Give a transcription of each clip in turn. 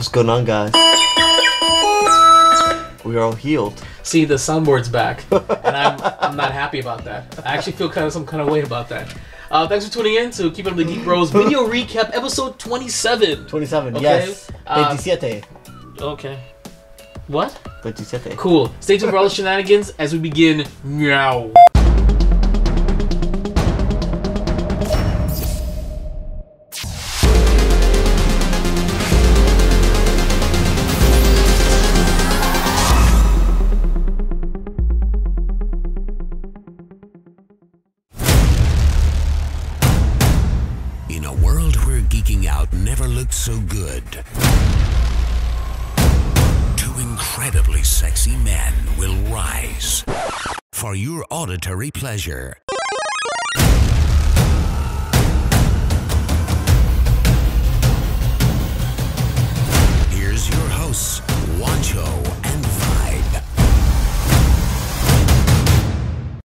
What's going on, guys? We are all healed. See, the soundboard's back, and I'm not happy about that. I actually feel some kind of way about that. Thanks for tuning in to Keepin with the Geek Bros video recap, episode 27. 27, okay? yes. 27. Okay. What? 27. Cool. Stay tuned for all the shenanigans as we begin. Meow. In a world where geeking out never looked so good, two incredibly sexy men will rise for your auditory pleasure. Here's your hosts, Wancho and Vibe.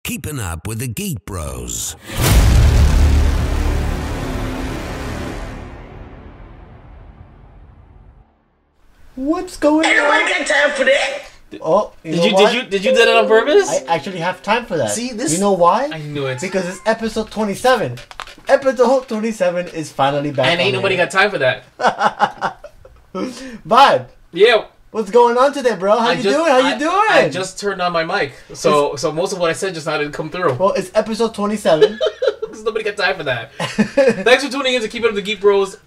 Keeping up with the Geek Bros. What's going on? Anybody got time for that? Oh, Did you do that on purpose? I actually have time for that. See, this... You know why? I knew it. Because it's episode 27. Episode 27 is finally back. And ain't nobody got time for that. Vibe. Yeah. What's going on today, bro? How you doing? I just turned on my mic, so most of what I said just now didn't come through. Well, it's episode 27. Because nobody got time for that. Thanks for tuning in to Keep Up the Geek Bros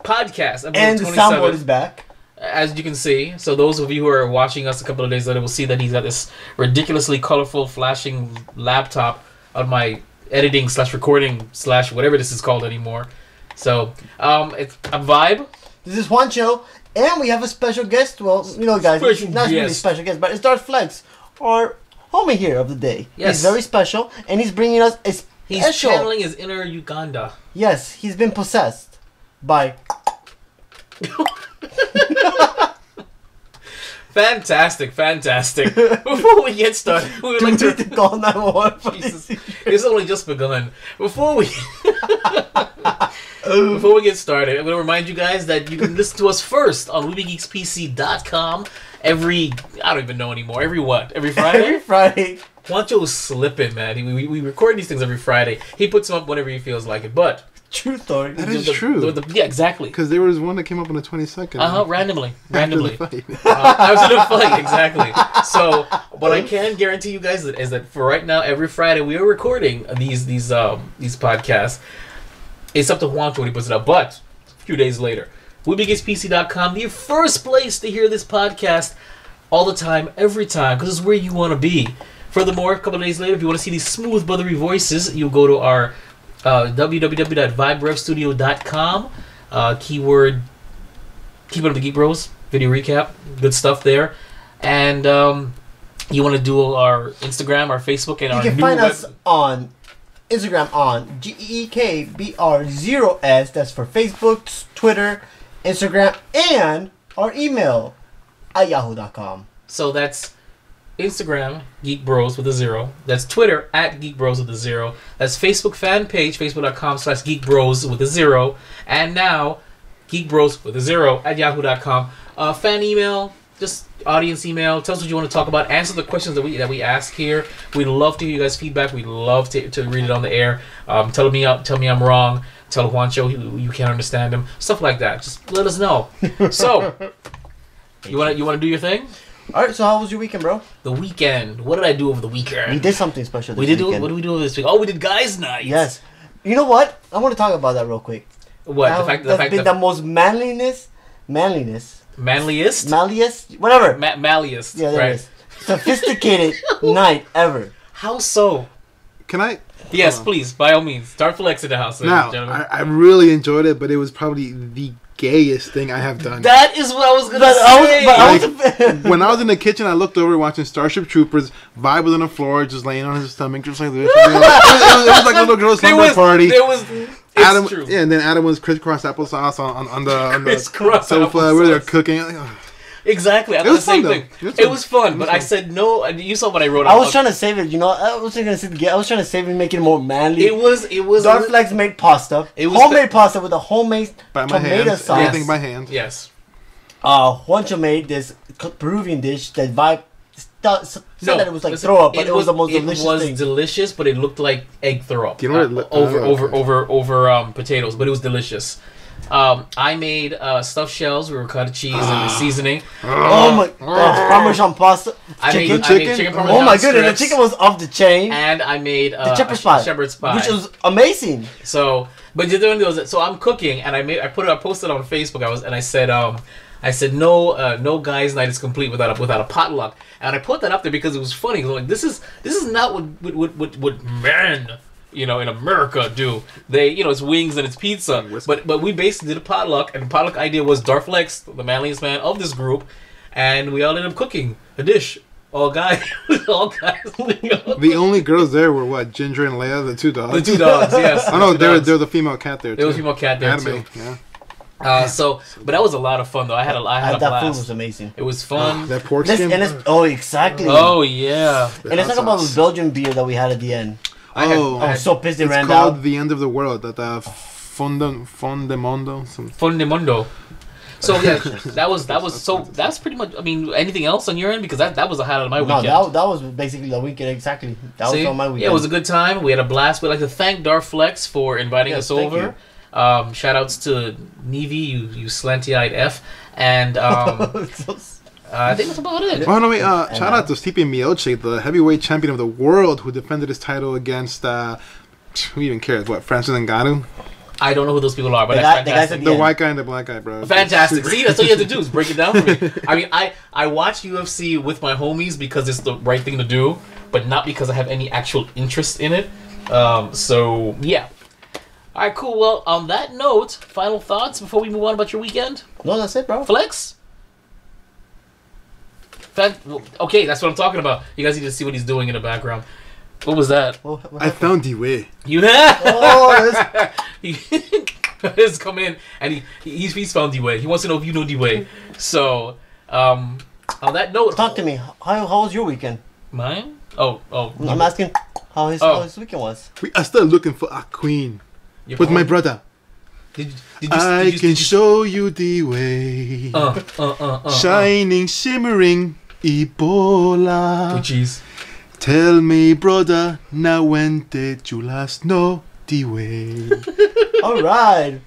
podcast. And the soundboard is back. As you can see, so those of you who are watching us a couple of days later will see that he's got this ridiculously colorful flashing laptop on my editing / recording / whatever this is called anymore. So, it's a Vibe. This is Juancho, and we have a special guest. Well, you know, guys, it's not really a special guest, but it's Darth Flexx, our homie here of the day. Yes. He's very special, and he's bringing us a special... He's channeling his inner Uganda. Yes, he's been possessed by... Fantastic. Before we get started, we would like to call 911. Jesus, it's only just begun. Before we get started, I'm going to remind you guys that you can listen to us first on WeBeGeeksPC.com I don't even know anymore. Every Friday? Every Friday. Juancho's slipping, man. We record these things every Friday. He puts them up whenever he feels like it, but... True story. That is true. Yeah, exactly. Because there was one that came up on the 22nd. Randomly. After the fight. After the fight, exactly. So, what I can guarantee you guys is that for right now, every Friday we are recording these podcasts. It's up to Juancho when he puts it up, but a few days later, WeBeGeeksPC.com, the first place to hear this podcast all the time, every time, because it's where you want to be. Furthermore, a couple of days later, if you want to see these smooth, buttery voices, you'll go to our www.viberevstudio.com, keyword Keep Up the Geek Bros video recap, good stuff there. And you want to do our Instagram, our Facebook, and you our can find us on Instagram on GEEKBR0S. That's for Facebook, Twitter, Instagram, and our email at yahoo.com. So that's Instagram, Geek Bros with a 0. That's Twitter, at Geek Bros with a 0. That's Facebook fan page, facebook.com/Geek Bros with a 0. And now, Geek Bros with a 0 at yahoo.com. Fan email, just audience email. Tell us what you want to talk about. Answer the questions that we ask here. We'd love to hear you guys' feedback. We'd love to read it on the air. Tell me I'm wrong. Tell Juancho you can't understand him. Stuff like that. Just let us know. So, you want to do your thing? Alright, so how was your weekend, bro? The weekend. What did I do over the weekend? We did something special this weekend. What did we do this week? Oh, we did guys' night. Yes. You know what? I want to talk about that real quick. What? The most manliest? Whatever. Malliest. Yeah, there right. it is. Sophisticated night ever. How so? Can I? Yes, please, by all means. Darth Flexx in the house, ladies and gentlemen. I really enjoyed it, but it was probably the gayest thing I have done. That is what I was going to say. When I was in the kitchen, I looked over watching Starship Troopers. Vibe was on the floor, just laying on his stomach, just like this. It was like a little girl's slumber party. Adam, true. Yeah, and then Adam was crisscross applesauce on the sofa applesauce. where they're cooking. Exactly. I thought the same thing. It was fun, but I said no. You saw what I wrote. I was trying to save it. You know, I was trying to save it and make it more manly. It was. Darth Flexx made pasta. It was homemade pasta with a homemade tomato sauce. Everything by hand. Yes. Juancho made this Peruvian dish that said that it was like throw up, but it was the most delicious thing. It was delicious, but it looked like egg throw up. Do you know what over potatoes, but it was delicious. I made stuffed shells with ricotta cheese and the seasoning. Oh my god, Parmesan pasta. I made chicken Parmesan oh my goodness, the chicken was off the chain. And I made the shepherd's pie, which was amazing. So, but you're doing those. So I'm cooking, and I posted on Facebook. I said no guys' night is complete without a potluck, and I put that up there because it was funny. Like this is not what men, in America do. They, it's wings and it's pizza. But we basically did a potluck, and the potluck idea was Darth Flexx, the manliest man of this group, and we all ended up cooking a dish. All guys. The only girls there were what? Ginger and Leia, the two dogs. The two dogs, yes. Oh no, they're the female cat there too. There was a female cat there too. Yeah. But that was a lot of fun though. I had a blast. That food was amazing. It was fun. That pork skin. Exactly. Oh yeah. And it's like about the Belgian beer that we had at the end. I was so pissed they ran out. It's called The End of the World. That Fondemondo. Fondemondo. So yeah, that's pretty much. I mean, anything else on your end? Because that was the highlight of my weekend. No, that was basically the weekend exactly. That was on my weekend. Yeah, it was a good time. We had a blast. We'd like to thank Darth Flexx for inviting us over. Shout outs to Nevi, you slanty-eyed F, and I think that's about it. Oh no, wait! Shout out to Stipe Miocic, the heavyweight champion of the world, who defended his title against who even cares? What, Francis Ngannou? I don't know who those people are, but that's fantastic. The white guy and the black guy, bro. Fantastic. See, that's all you have to do is break it down for me. I mean, I watch UFC with my homies because it's the right thing to do, but not because I have any actual interest in it. So yeah. All right, cool. Well, on that note, final thoughts before we move on about your weekend? No, that's it, bro. Flex? Okay, that's what I'm talking about. You guys need to see what he's doing in the background. What was that? I found D-Way. You have? He's come in, and he's found D-Way. He wants to know if you know D-Way. So, on that note... Talk to me. How was your weekend? Mine? Oh. I'm asking how his weekend was. We are still looking for a queen. With my brother. Did I can show you the way. Shining, shimmering, Ebola. Oh, jeez. Tell me, brother, now when did you last know the way? All right.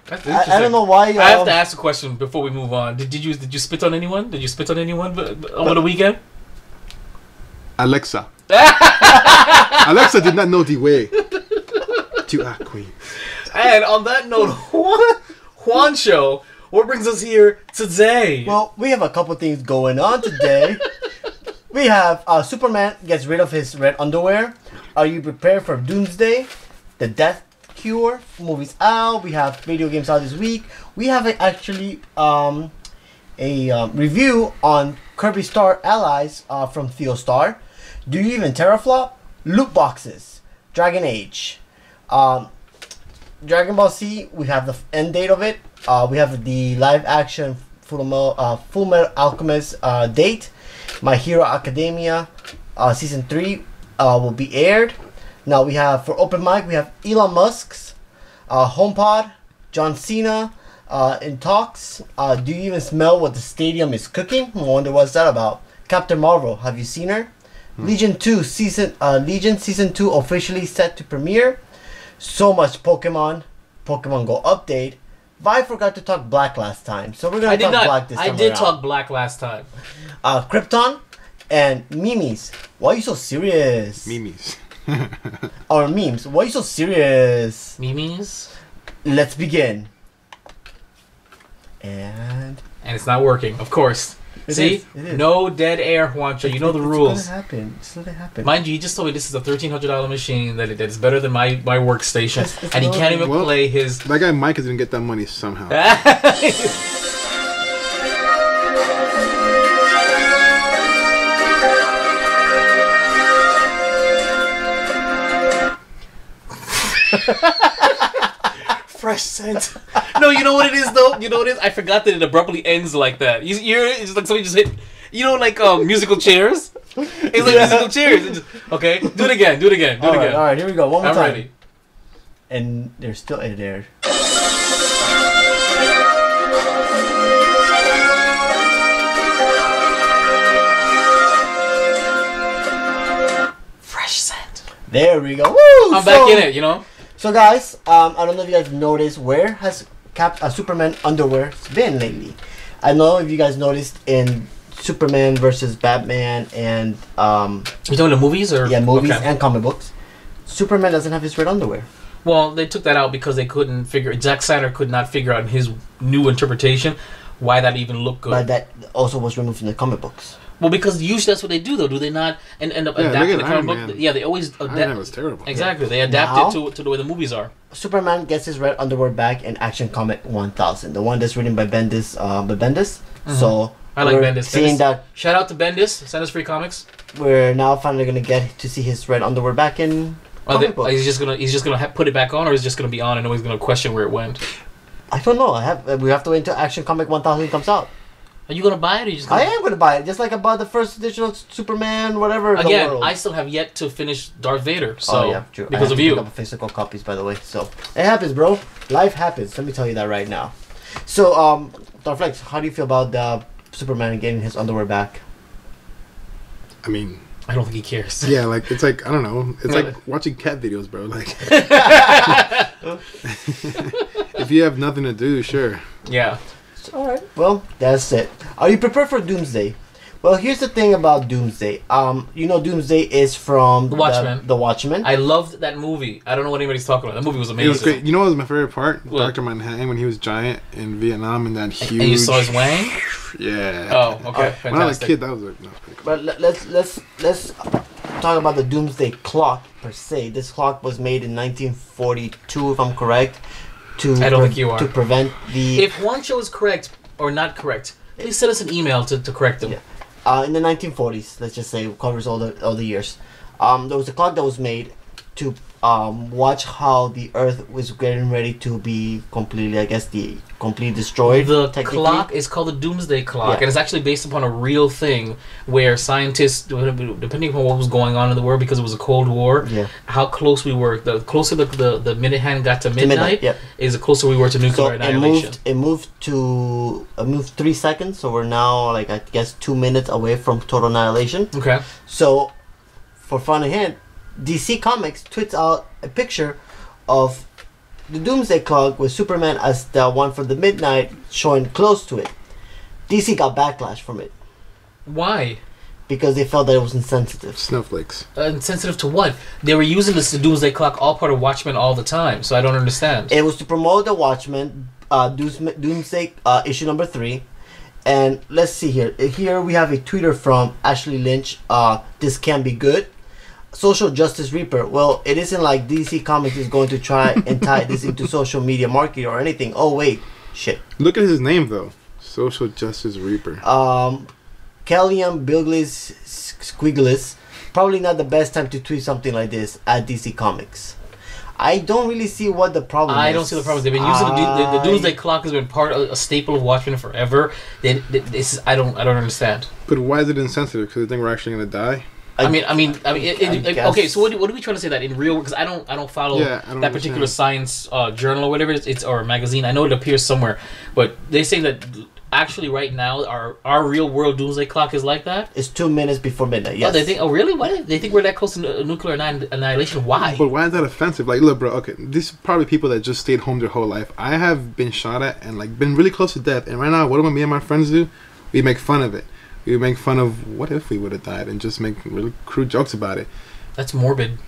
I don't know why. I have to ask a question before we move on. Did you spit on anyone? Did you spit on anyone over the weekend? Alexa. Alexa did not know the way. To our queen. And on that note, Juancho, what brings us here today? Well, we have a couple things going on today. We have Superman gets rid of his red underwear. Are you prepared for Doomsday? The Death Cure movies out. We have video games out this week. We have actually a review on Kirby Star Allies from TheoStar. Do you even teraflop? Loot boxes. Dragon Age. Dragon Ball Z, we have the end date of it. We have the live action Full Metal Alchemist date. My Hero Academia season 3 will be aired. Now we have for open mic, we have Elon Musk's HomePod, John Cena in talks. Do you even smell what the stadium is cooking? I wonder what's that about. Captain Marvel, have you seen her? Legion season 2 officially set to premiere. So much Pokemon Go update. Vi forgot to talk Black last time, so we're gonna talk Black this time. I did talk Black last time. Krypton and Mimis. Why are you so serious? Mimis. Or memes. Why are you so serious? Mimis. Let's begin. And it's not working, of course. See? It is. No dead air, Juancho. You know the rules. It's gonna happen. It's gonna happen. Mind you, he just told me this is a $1,300 machine that is better than my workstation, and he can't even play his. That guy Mike is gonna get that money somehow. Fresh scent. No, you know what it is though. You know what it is. I forgot that it abruptly ends like that. You hear it? It's like somebody just hit. You know, like musical chairs. It's like musical chairs. It's just, okay, do it again. All right, here we go. One more time. I'm ready. And there's still a there. There we go. Woo! I'm back in it, you know? So guys, I don't know if you guys noticed, where has Superman underwear been lately? I know if you guys noticed in Superman versus Batman and You talking the movies or movies and comic books, Superman doesn't have his red underwear. Well, they took that out because they couldn't figure. Zack Snyder could not figure out in his new interpretation why that even looked good. But that also was removed from the comic books. Well, because usually that's what they do, though, do they not? And end up adapting the comic book. Yeah, they always adapt. Iron Man was terrible. Exactly, they adapt it to the way the movies are. Superman gets his red underwear back in Action Comic 1000, the one that's written by Bendis. So I like Bendis. Seeing that, shout out to Bendis. Send us free comics. We're now finally gonna get to see his red underwear back in. He's just gonna put it back on, or is just gonna be on and nobody's gonna question where it went. I don't know. We have to wait until Action Comic 1000 comes out. Are you gonna buy it? Or are you just I am gonna buy it, just like I bought the first edition of Superman, whatever. Again, I still have yet to finish Darth Vader. So true. Because I of you, pick up physical copies, by the way. So it happens, bro. Life happens. Let me tell you that right now. So, Darth Flexx, how do you feel about the Superman getting his underwear back? I mean, I don't think he cares. Yeah, like it's like I don't know. It's like watching cat videos, bro. Like, if you have nothing to do, sure. Yeah. All right. Well, that's it. Are you prepared for Doomsday? Well, here's the thing about Doomsday. You know, Doomsday is from The Watchmen. The Watchmen. I loved that movie. I don't know what anybody's talking about. That movie was amazing. It was great. You know what was my favorite part? What? Dr. Manhattan when he was giant in Vietnam and that huge. And you saw his wang? Yeah. Oh, okay. Fantastic. When I was a kid, that was pretty cool. But let's talk about the Doomsday Clock per se. This clock was made in 1942, if I'm correct. I don't think you are. To prevent the... If Juancho is correct or not correct, please send us an email to correct him. Yeah. In the 1940s, let's just say, it covers all the years. There was a clock that was made to watch how the Earth was getting ready to be completely destroyed. The clock is called the Doomsday Clock, and it's actually based upon a real thing where scientists, depending upon what was going on in the world, because it was a Cold War, how close we were. The closer the minute hand got to midnight, is the closer we were to nuclear annihilation. It moved 3 seconds, so we're now, like, I guess 2 minutes away from total annihilation. Okay. So, for fun and hint, DC Comics tweets out a picture of the Doomsday Clock with Superman as the one for the midnight showing close to it. DC got backlash from it. Why? Because they felt that it was insensitive. Snowflakes. Insensitive to what? They were using this Doomsday Clock, all part of Watchmen, all the time, so I don't understand. It was to promote the Watchmen, Doomsday issue number 3. And let's see here. Here we have a tweeter from Ashley Lynch. This can be good. Social Justice Reaper. Well, it isn't like DC Comics is going to try and tie this into social media marketing or anything. Oh wait, shit. Look at his name though. Social Justice Reaper. Kellyanne Biglis Squiggles. Probably not the best time to tweet something like this at DC Comics. I don't really see what the problem is. I don't see the problem. They've been using the Doomsday Clock has been part of a staple of Watchmen forever. I don't understand. But why is it insensitive? Because they think we're actually gonna die. Okay. So what are we trying to say that in real? Because I don't follow that particular science journal or whatever it's or magazine. I know it appears somewhere, but they say that actually right now our real world Doomsday Clock is like that. It's 2 minutes before midnight. Yes. Oh, they think. Oh, really? Why? They think we're that close to nuclear annihilation? Why? But why is that offensive? Like, look, bro. Okay, these are probably people that just stayed home their whole life. I have been shot at and like been really close to death. And right now, what do me and my friends do? We make fun of it. We make fun of what if we would have died and just make really crude jokes about it. That's morbid.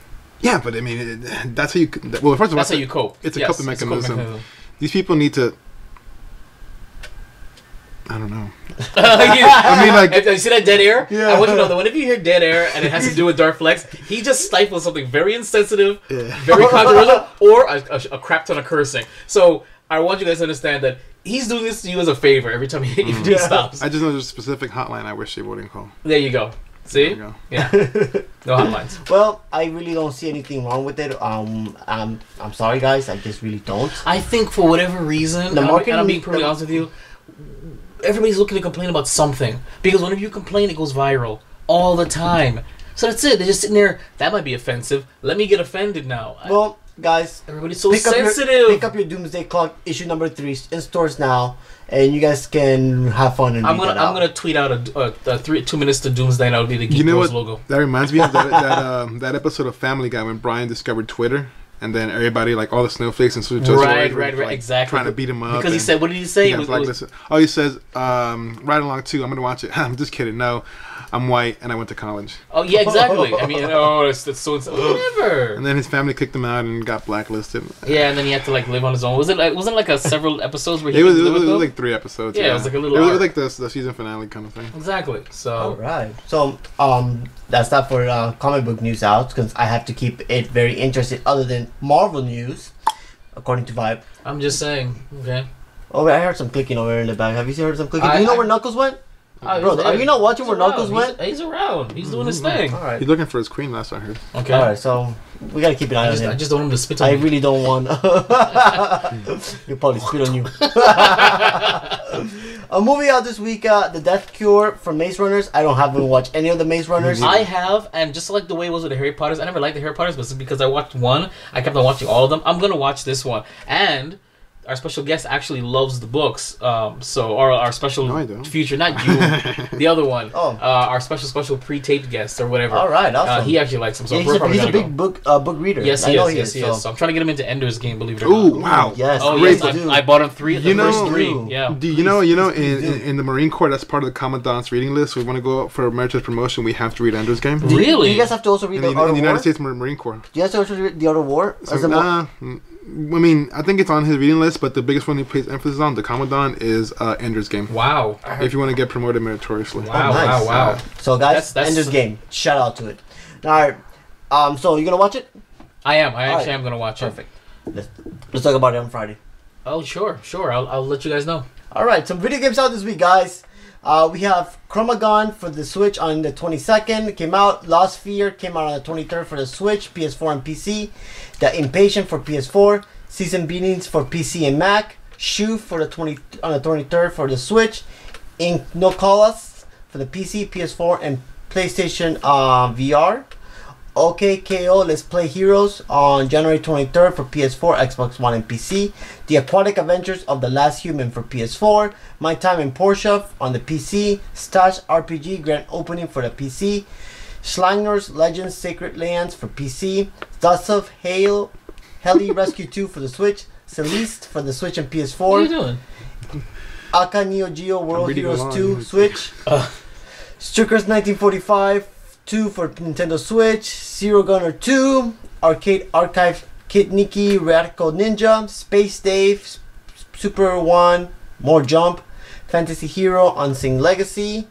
Yeah, but I mean, that's how you. Well, first of all, that's how you cope. It's a coping mechanism. These people need to. I don't know. I mean, like, you see that dead air? Yeah. I want you to know that whenever you hear dead air and it has to do with Darth Flexx, he just stifles something very insensitive, very controversial, or a crap ton of cursing. So I want you guys to understand that he's doing this to you as a favor every time he stops. I just know there's a specific hotline I wish they wouldn't call. There you go. See? There you go. Yeah. No hotlines. Well, I really don't see anything wrong with it. I'm sorry, guys. I just really don't. I think for whatever reason, and I'm being perfectly honest with you, everybody's looking to complain about something. Because whenever you complain, it goes viral. All the time. So that's it. They're just sitting there. That might be offensive. Let me get offended now. Well, guys. Everybody's so sensitive. Pick up your Doomsday Clock issue number 3 in stores now, and you guys can have fun and I'm gonna tweet out a 2 minutes to Doomsday, and that'll be the Geek Bros logo. That reminds me of that episode of Family Guy when Brian discovered Twitter. And then everybody, like all the snowflakes and just right, like, exactly, trying to beat him up. Because he said, what did he say? He says, right along too. I'm gonna watch it. I'm just kidding. No, I'm white and I went to college. Oh yeah, exactly. I mean, that's so whatever. And then his family kicked him out and got blacklisted. Yeah, and then he had to like live on his own. Wasn't like a several episodes where he it was like 3 episodes. Yeah, it was like a little. It was like the season finale kind of thing. Exactly. So. All right. So that's not for comic book news out because I have to keep it very interesting. Other than Marvel news, according to Vibe. I'm just saying. Okay. Oh, wait, I heard some clicking over in the back. Have you heard some clicking? Do you know where Knuckles went? Bro, are you not watching where Knuckles went? He's around. He's doing his thing. All right. He's looking for his queen, last I heard. Okay. All right, so we gotta keep an eye on him. I just don't want him to spit on me. me. I really don't want. He'll probably spit on you. A movie out this week, The Death Cure from Maze Runners. I haven't watched any of the Maze Runners. I have, and just like the way it was with the Harry Potters, I never liked the Harry Potters, but because I watched one, I kept on watching all of them. I'm gonna watch this one, and our special guest actually loves the books. So our special future, not you, the other one. Oh. Our special pre-taped guest or whatever. All right, awesome. He actually likes them. So yeah, he's a big book reader. Yes, he is. So I'm trying to get him into Ender's Game. Believe it or not. Oh wow! Yes. Oh yes, I bought him 3. The first 3. Yeah. Do you know? In the Marine Corps, that's part of the Commandant's reading list. We want to go for Emeritus promotion. We have to read Ender's Game. Really? Do you guys have to also read in the United States Marine Corps? Do you guys also read the Art of War? I mean, I think it's on his reading list, but the biggest one he plays emphasis on, the Commandant, is Ender's Game. Wow. If you want to get promoted meritoriously. Wow, nice. Wow. So, guys, that's Ender's Game. Shout out to it. All right. So, you going to watch it? I am. I actually am going to watch it. Perfect. Let's talk about it on Friday. Oh, sure. I'll let you guys know. All right. Some video games out this week, guys. We have Chromagon for the Switch on the 22nd. It came out. Lost Fear came out on the 23rd for the Switch, PS4 and PC. The Impatient for PS4. Season Beatings for PC and Mac. Shoe for the 23rd for the Switch. Ink No Colas for the PC, PS4, and PlayStation VR. OKKO Let's Play Heroes on January 23rd for PS4, Xbox One, and PC. The Aquatic Adventures of the Last Human for PS4. My Time in Porsche on the PC. Stash RPG Grand Opening for the PC. Schlanger's Legends Sacred Lands for PC. Dustov Heli Rescue 2 for the Switch. Celeste for the Switch and PS4. What are you doing? Aka Neo Geo World Heroes 2 Switch. Strickers 1945 2 for Nintendo Switch. Zero Gunner 2. Arcade Archive Kid Nikki Radical Ninja. Space Dave Super 1 More Jump. Fantasy Hero Unsing Legacy.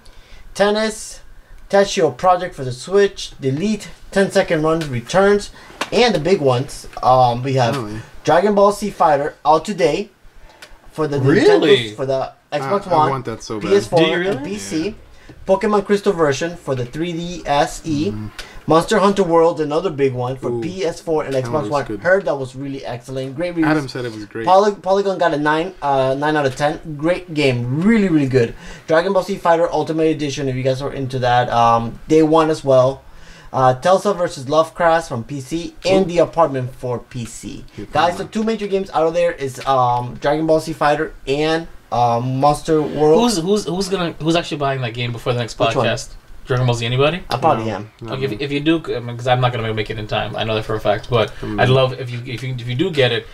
Tennis Tachio Project for the Switch. Delete 10-second run returns. And the big ones, we have Dragon Ball Z Fighter out today for the Nintendo, for the Xbox One, I want that so bad. PS4, and PC. Yeah. Pokemon Crystal version for the 3DS E. Monster Hunter World, another big one for PS4 and Xbox One. Good. Heard that was really excellent. Great reviews. Adam said it was great. Polygon got a 9 out of 10. Great game. Really, really good. Dragon Ball Z Fighter Ultimate Edition, if you guys are into that. Day 1 as well. Telsa vs. Lovecraft from PC and The Apartment for PC. Guys, the 2 major games out of there is Dragon Ball Z Fighter and Monster World. Who's actually buying that game before the next podcast? Dragon Ball Z, anybody? I probably am. Okay, if you do, because I'm not gonna make it in time. I know that for a fact, but I'd love if you do get it.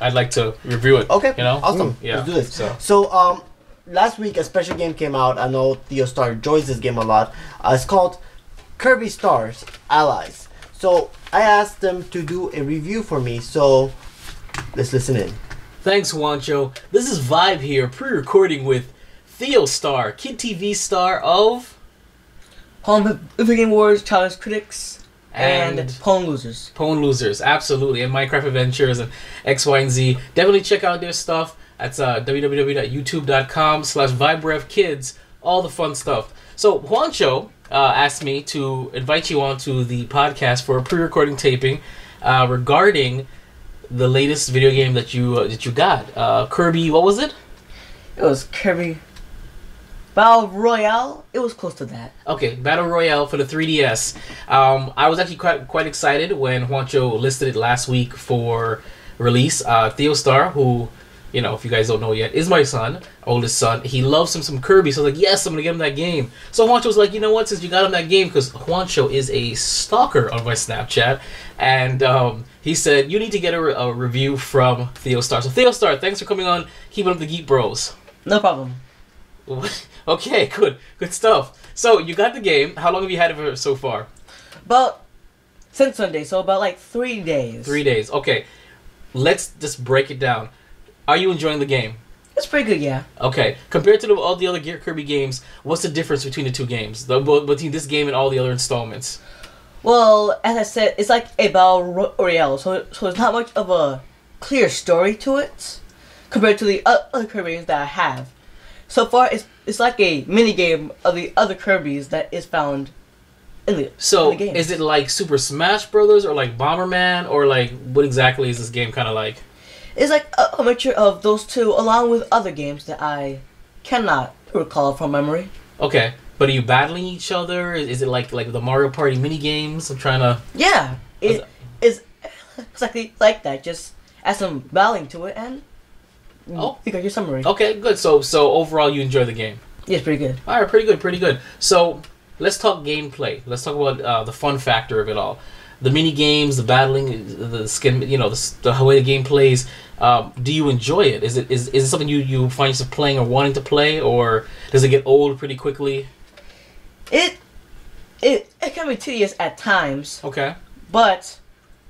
I'd like to review it. Okay, you know, awesome. Yeah, let's do this. So last week a special game came out. I know TheoStar enjoys this game a lot. It's called Kirby Stars Allies. So I asked them to do a review for me. So let's listen in. Thanks, Juancho. This is Vibe here, pre-recording with TheoStar, Kid TV star of Video Game Wars, Challenge Critics, and Pwn Losers. Pwn Losers, absolutely. And Minecraft Adventures and X, Y, and Z. Definitely check out their stuff. That's www.youtube.com/VibeRevKids. All the fun stuff. So Juancho asked me to invite you onto the podcast for a pre-recording taping regarding the latest video game that you got. Kirby, what was it? It was Kirby Battle Royale, it was close to that. Okay, Battle Royale for the 3DS. I was actually quite excited when Juancho listed it last week for release. TheoStar, who, you know, if you guys don't know yet, is my son, oldest son. He loves some Kirby, so I was like, yes, I'm gonna get him that game. So Juancho was like, you know what, since you got him that game, because Juancho is a stalker on my Snapchat, and he said, you need to get a review from TheoStar. So TheoStar, thanks for coming on Keeping Up the Geek Bros. No problem. Okay, good stuff. So you got the game. How long have you had it for so far? Since Sunday, so about like 3 days. 3 days. Okay, let's just break it down. Are you enjoying the game? It's pretty good, yeah. Okay, compared to all the other Kirby games, what's the difference between the two games? Between this game and all the other installments? Well, as I said, it's like a Battle Royale, so it's not much of a clear story to it compared to the other Kirby games that I have. So far, it's like a mini game of the other Kirbys that is found in the game. Is it like Super Smash Brothers or like Bomberman, or like what exactly is this game kind of like? It's like a mixture of those two, along with other games that I cannot recall from memory. Okay, but are you battling each other? Is it like the Mario Party mini games? I'm trying to. Yeah, it's exactly like that. Just add some battling to it and. Oh, you got your summary. Okay, good. So overall, you enjoy the game. Yeah, it's pretty good. All right, pretty good. So let's talk gameplay. Let's talk about the fun factor of it all. The mini games, the battling, the skin. You know, the way the game plays. Do you enjoy it? Is it something you find yourself playing or wanting to play, or does it get old pretty quickly? It can be tedious at times. Okay. But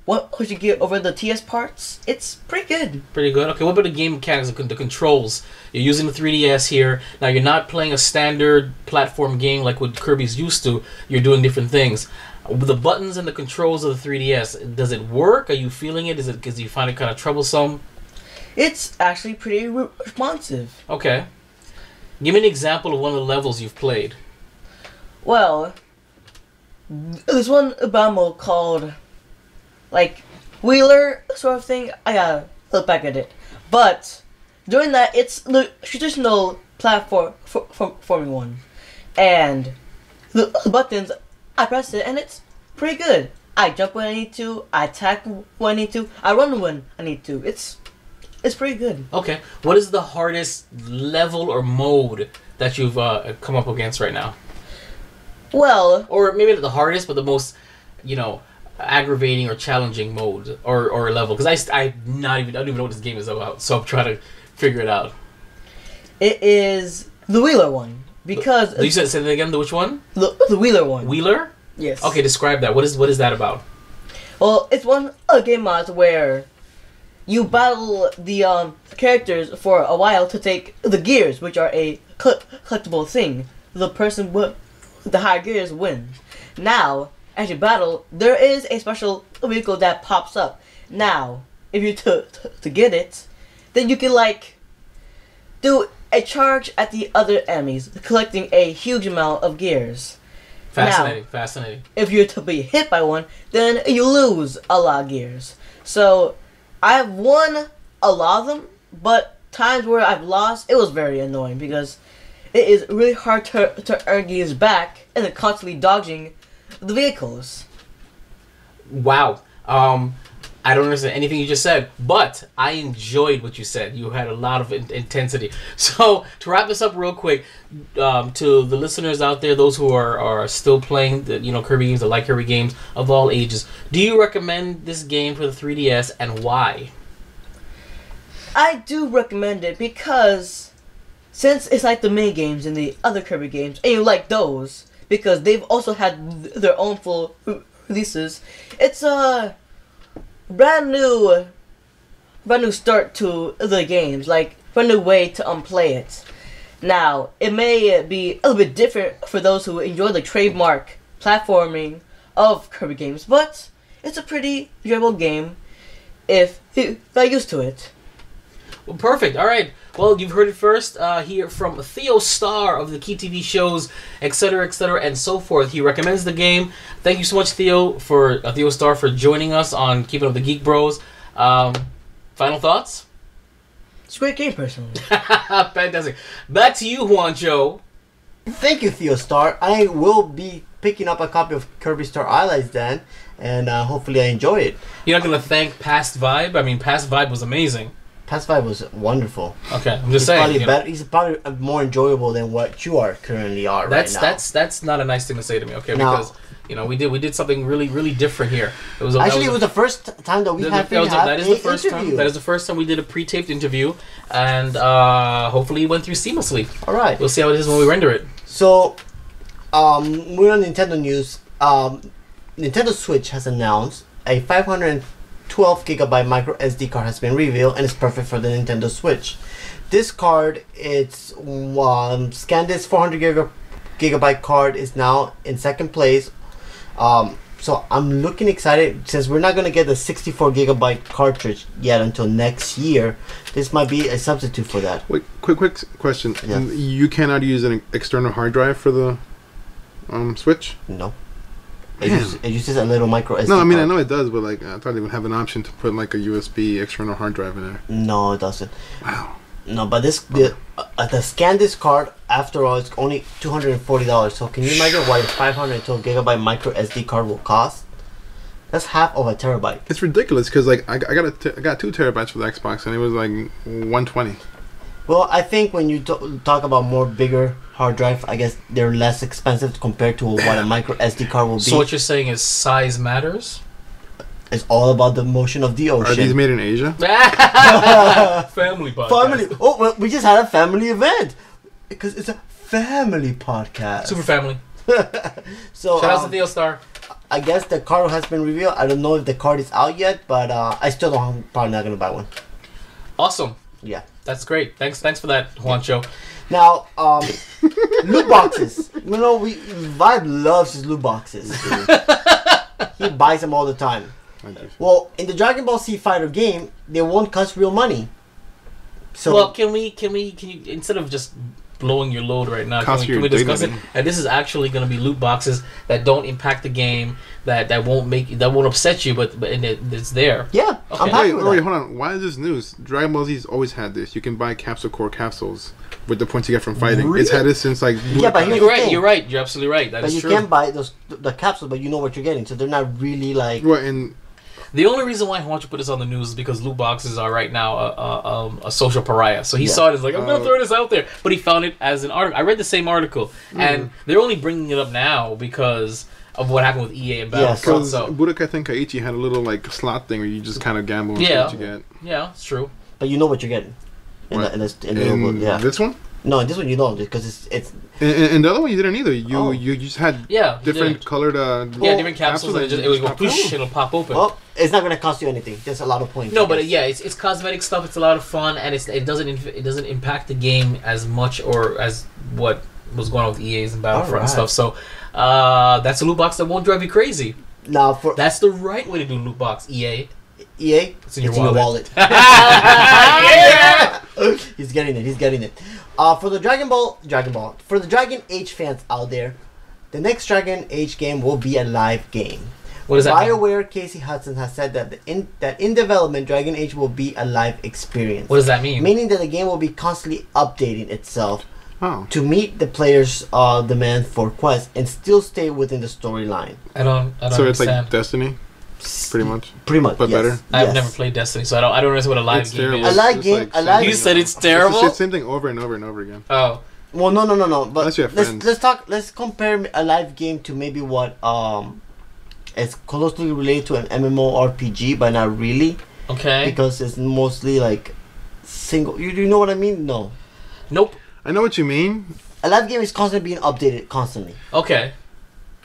once you get over the TS parts, it's pretty good. Pretty good. Okay, what about the game mechanics, the controls? You're using the 3DS here. Now, you're not playing a standard platform game like what Kirby's used to. You're doing different things. The buttons and the controls of the 3DS, does it work? Are you feeling it? Is it because you find it kind of troublesome? It's actually pretty responsive. Okay. Give me an example of one of the levels you've played. Well, there's one battle called like Wheeler sort of thing. I gotta look back at it. But during that, it's the traditional platforming one, and the buttons, I press it and it's pretty good. I jump when I need to. I attack when I need to. I run when I need to. It's pretty good. Okay. What is the hardest level or mode that you've come up against right now? Well, or maybe not the hardest, but the most, aggravating or challenging mode or level. Because I don't even know what this game is about, so I'm trying to figure it out. It is the Wheeler one because you said it again. Which one? The Wheeler one. Wheeler? Yes. Okay, describe that. What is that about? Well, it's one of the game mods where you battle the characters for a while to take the gears, which are a collectible thing. The person with the higher gears wins. Now, as you battle, there is a special vehicle that pops up. Now, if you to get it, then you can do a charge at the other enemies, collecting a huge amount of gears. Fascinating. If you're to be hit by one, then you lose a lot of gears. So, I've won a lot of them, but times where I've lost, it was very annoying because it is really hard to earn gears back and then constantly dodging the vehicles. Wow. I don't understand anything you just said, but I enjoyed what you said. You had a lot of intensity. So, to wrap this up real quick, to the listeners out there, those who are still playing the Kirby games, the like Kirby games of all ages, do you recommend this game for the 3DS, and why? I do recommend it because since it's like the mini games in the other Kirby games, and you like those because they've also had their own full releases, it's a brand new start to the games, like brand new way to play it. Now, it may be a little bit different for those who enjoy the trademark platforming of Kirby games, but it's a pretty enjoyable game if they're used to it. Well, perfect. All right. Well, you've heard it first here from TheoStar of the Key TV shows, etc., and so forth. He recommends the game. Thank you so much, TheoStar, for joining us on Keeping Up the Geek Bros. Final thoughts? It's a great game, personally. Fantastic. Back to you, Juancho. Thank you, TheoStar. I will be picking up a copy of Kirby Star Allies then, and hopefully I enjoy it. You're not gonna thank Past Vibe? I mean, Past Vibe was amazing. Past 5 was wonderful. Okay, I'm just saying. He's probably more enjoyable than what you are currently right now. That's not a nice thing to say to me, okay? No. Because we did something really different here. It was the first time that we had an interview. That is the first time we did a pre-taped interview, and hopefully it went through seamlessly. All right. We'll see how it is when we render it. So, we're on Nintendo news. Nintendo Switch has announced a 512 gigabyte micro SD card has been revealed, and it's perfect for the Nintendo Switch. This card, it's SanDisk 400 gigabyte card is now in second place. So I'm looking excited since we're not gonna get the 64 gigabyte cartridge yet until next year. This might be a substitute for that. Wait, quick question. Yeah. You cannot use an external hard drive for the Switch? No. It uses a little micro SD. No, I mean card. I know it does, but like I thought it would have an option to put like a USB external hard drive in there. No, it doesn't. Wow. No, but the SanDisk card, after all, it's only $240. So can you imagine what a 512 gigabyte micro SD card will cost? That's half of a terabyte. It's ridiculous because like I got 2 terabytes for the Xbox and it was like 120. Well, I think when you talk about more bigger hard drive, I guess they're less expensive compared to what a micro SD card will be. So what you're saying is size matters? It's all about the motion of the ocean. Are these made in Asia? Family podcast. Family. Oh, well, we just had a family event because it's a family podcast. Super family. So shout out to TheoStar. I guess the card has been revealed. I don't know if the card is out yet, but I still don't. I'm probably not gonna buy one. Awesome. Yeah. That's great. Thanks for that, Juancho. Now, loot boxes. Vibe loves his loot boxes. He buys them all the time. Well, in the Dragon Ball Z Fighter game, they won't cost real money. So, well, can you instead of just blowing your load right now, can we discuss it? And this is actually going to be loot boxes that don't impact the game, that won't upset you, but it's there. Yeah, okay. I'm happy with that. Hold on. Why is this news? Dragon Ball Z's always had this. You can buy capsule core capsules with the points you get from fighting. Really? It's had this since like. Yeah, but you're right. You're right. You're absolutely right. That is true. But you can buy the capsules, but you know what you're getting, so they're not really like. Well, and the only reason why I want you to put this on the news is because loot boxes are right now a social pariah. So he saw it as like, I'm going to throw this out there. But he found it as an article. I read the same article. And they're only bringing it up now because of what happened with EA and Battlefront. Because Budokai Tenkaichi had a little like slot thing where you just kind of gamble and see what you get. Yeah, it's true. But you know what you're getting. This one? No, this one you don't because it's. And the other one you didn't either. You just had different colored. Different capsules. And it would go push. It'll pop open. Well, it's not gonna cost you anything. There's a lot of points. No, but it's cosmetic stuff. It's a lot of fun, and it doesn't impact the game as much or as what was going on with EA's and Battlefront and stuff. So that's a loot box that won't drive you crazy. Now that's the right way to do loot box. EA. It's in your wallet. Yeah! He's getting it. For the for the Dragon Age fans out there, the next Dragon Age game will be a live game. What does that mean? BioWare Casey Hudson has said that in development, Dragon Age will be a live experience. What does that mean? Meaning that the game will be constantly updating itself to meet the players' demand for quests and still stay within the storyline. I don't So understand. it's like Destiny, pretty much, but yes. Better. I've never played Destiny, so I don't understand what a live It's game terrible. is. A live game. You said it's terrible. It's the same thing over and over and over again. Oh. Well, no. But unless you have friends. let's compare a live game to maybe what it's closely related to an MMORPG, but not really. Okay. Because it's mostly like single. You know what I mean? No. Nope. I know what you mean. A live game is constantly being updated constantly. Okay.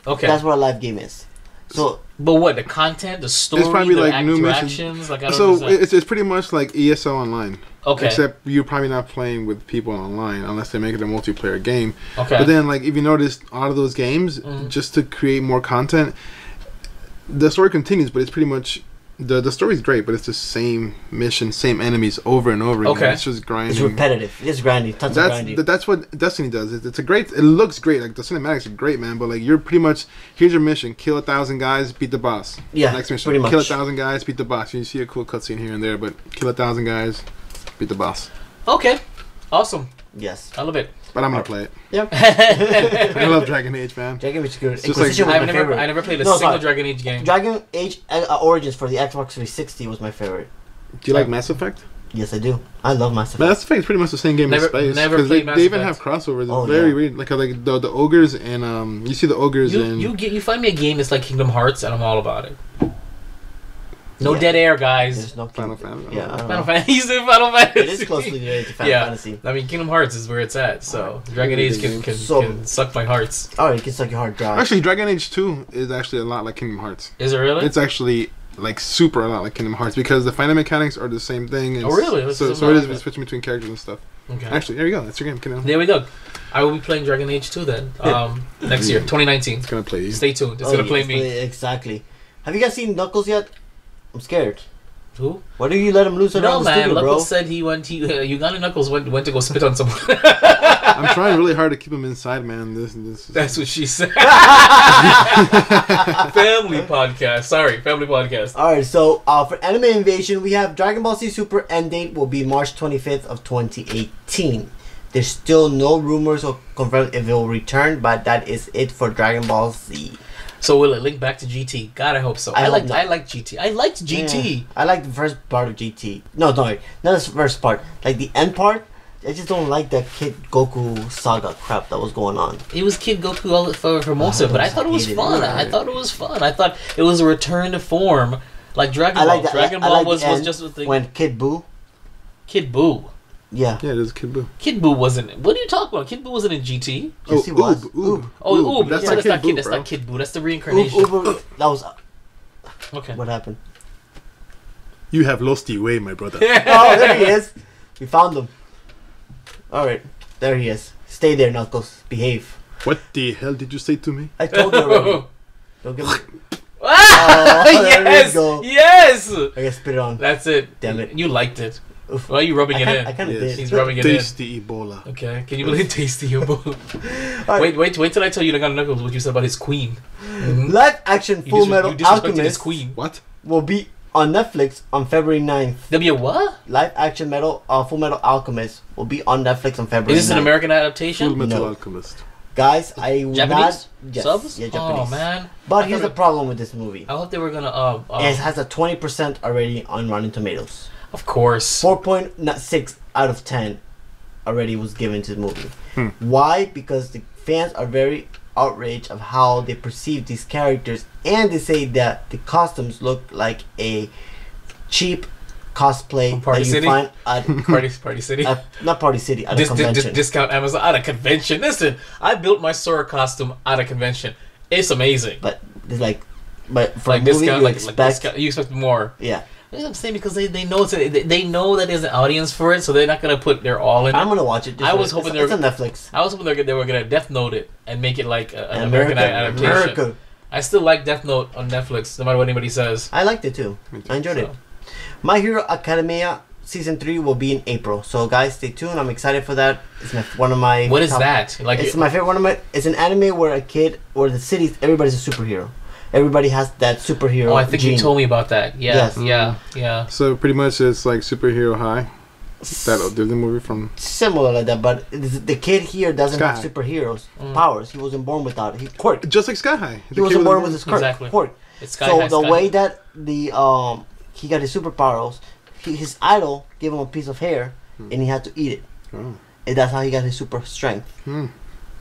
That's what a live game is. So. But what, the content, the story, it's probably the like new interactions, missions. I don't know. It's pretty much like ESO Online. Okay. Except you're probably not playing with people online unless they make it a multiplayer game. Okay. But then, like, if you notice, out of those games, just to create more content, the story continues, but it's pretty much the story's great, but it's the same mission, same enemies over and over again. Okay. It's just grinding. It's repetitive. It's grinding. Tons of grinding. That's what Destiny does. It looks great. Like the cinematics are great, man. But like you're pretty much, here's your mission: kill 1,000 guys, beat the boss. Yeah. Next mission: pretty much. kill 1,000 guys, beat the boss. You see a cool cutscene here and there, but kill 1,000 guys, beat the boss. Okay. Awesome. Yes. I love it. But I'm gonna play it. Yep. I love Dragon Age, man. Dragon Age is good. just like- Inquisition was my favorite. I never played a No, single sorry. Dragon Age game. Dragon Age Origins for the Xbox 360 was my favorite. Do you like Mass Effect? Yes, I do. I love Mass Effect. Mass Effect is pretty much the same game Never- in space. never 'Cause played Mass they even Effect. have crossovers. It's Oh, very yeah. weird. Like the ogres and you see the ogres and You find me a game that's like Kingdom Hearts, and I'm all about it. No Yeah. dead air, guys. There's no Final Fantasy. Yeah, I don't Final know. Fantasy. He's in Final Fantasy. It is closely related to Final Yeah. Fantasy. I mean, Kingdom Hearts is where it's at. So Dragon Age can So- suck my hearts. Oh, you can suck your hard drive. Actually, Dragon Age 2 is actually a lot like Kingdom Hearts. Is it really? It's actually like super a lot like Kingdom Hearts because the fighting mechanics are the same thing. And Oh, really? So That's it is not like switching between characters and stuff. Okay. Actually, there you go. That's your game. Kingdom. There we go. I will be playing Dragon Age 2 then. Next year, 2019. It's gonna play you. Stay tuned. It's Oh, gonna yeah, play it's me. Exactly. Have you guys seen Knuckles yet? I'm scared. Who? Why do you let him loose around No, the man. studio, bro? Knuckles said he went. Ugandan Knuckles went to go spit on someone. I'm trying really hard to keep him inside, man. This is That's what she said. Family podcast. Sorry, family podcast. Alright, so for Anime Invasion, we have Dragon Ball Z Super end date will be March 25th of 2018. There's still no rumors or confirmed if it will return, but that is it for Dragon Ball Z. So will it link back to GT? God, I hope so. I hope not. I liked GT. I liked GT. Yeah. I like the first part of GT. No, not the first part. Like the end part, I just don't like that Kid Goku saga crap that was going on. It was Kid Goku all for most of it, but I thought it was hated fun. it. I thought it was fun. I thought it was a return to form, like Dragon I Ball. like that. Dragon I Ball like was the end just a thing. when Kid Buu. Kid Buu. Yeah. yeah, there's Kid Buu. Kid Buu wasn't. What are you talking about? Kid Buu wasn't in GT. Yes, he was. Oob. Oh, Oob. That's Yeah, not that's Kid not Kid. Buu, That's bro. not Kid Buu. That's the Oob, reincarnation. that was Okay. what happened. You have lost your way, my brother. Oh, there he is. We found him. Alright, there he is. Stay there, Knuckles. Behave. What the hell did you say to me? I told you already. Don't give me. Ah, Oh, there we yes, go. yes. I gotta spit it on. That's it. Damn it. You liked it. Oof. Why are you rubbing it in? I kind of Yes. did. He's rubbing it in. Tasty Ebola. Okay. Can you believe tasty your boo? Alright. Wait till I tell you, Ugandan Knuckles, what you said about his queen. Mhm. Live action You Full Metal you disrespected his Alchemist queen. What? will be on Netflix on February 9th. There'll be a what? Live action Full Metal Alchemist will be on Netflix on February Is this an 9th. American Full adaptation? Metal No. Alchemist. Guys, I will Japanese not... Yes, subs? Yeah, Japanese. Oh man. But I here's the thought problem with this movie. I hope they were gonna. It has a 20% already on Rotten Tomatoes. Of course. 4.6 out of 10 already was given to the movie. Why? Because the fans are very outraged of how they perceive these characters, and they say that the costumes look like a cheap cosplay From Party that you City? find at Party City. not Party City, at a convention. Discount Amazon at a convention. Listen, I built my Sora costume at a convention. It's amazing. But it's like, but for Like a movie discount, you like expect, discount. You expect more. yeah. You know what I'm saying, because they know they know that there's an audience for it, so they're not gonna put their all in it. I'm gonna watch it. I was hoping it's on Netflix. I was hoping they were gonna Death Note it and make it like an America, American adaptation. America. I still like Death Note on Netflix, no matter what anybody says. I liked it too. I enjoyed it. My Hero Academia season 3 will be in April. So guys, stay tuned. I'm excited for that. It's one of my. What is that? Like It's my favorite one of my. It's an anime where the city, everybody's a superhero. Everybody has that superhero. Oh, I think gene. you told me about that. Yeah, Yes. yeah. So pretty much it's like Superhero High. That Disney movie from. Similar like that, but the kid here doesn't Sky have High. superheroes powers. He wasn't born without it. He quirk. Just like Sky High. He wasn't born with his quirk. Exactly. Quirk. It's Sky So High, the Sky way High. that he got his superpowers, his idol gave him a piece of hair, and he had to eat it. Oh. And that's how he got his super strength. Hmm.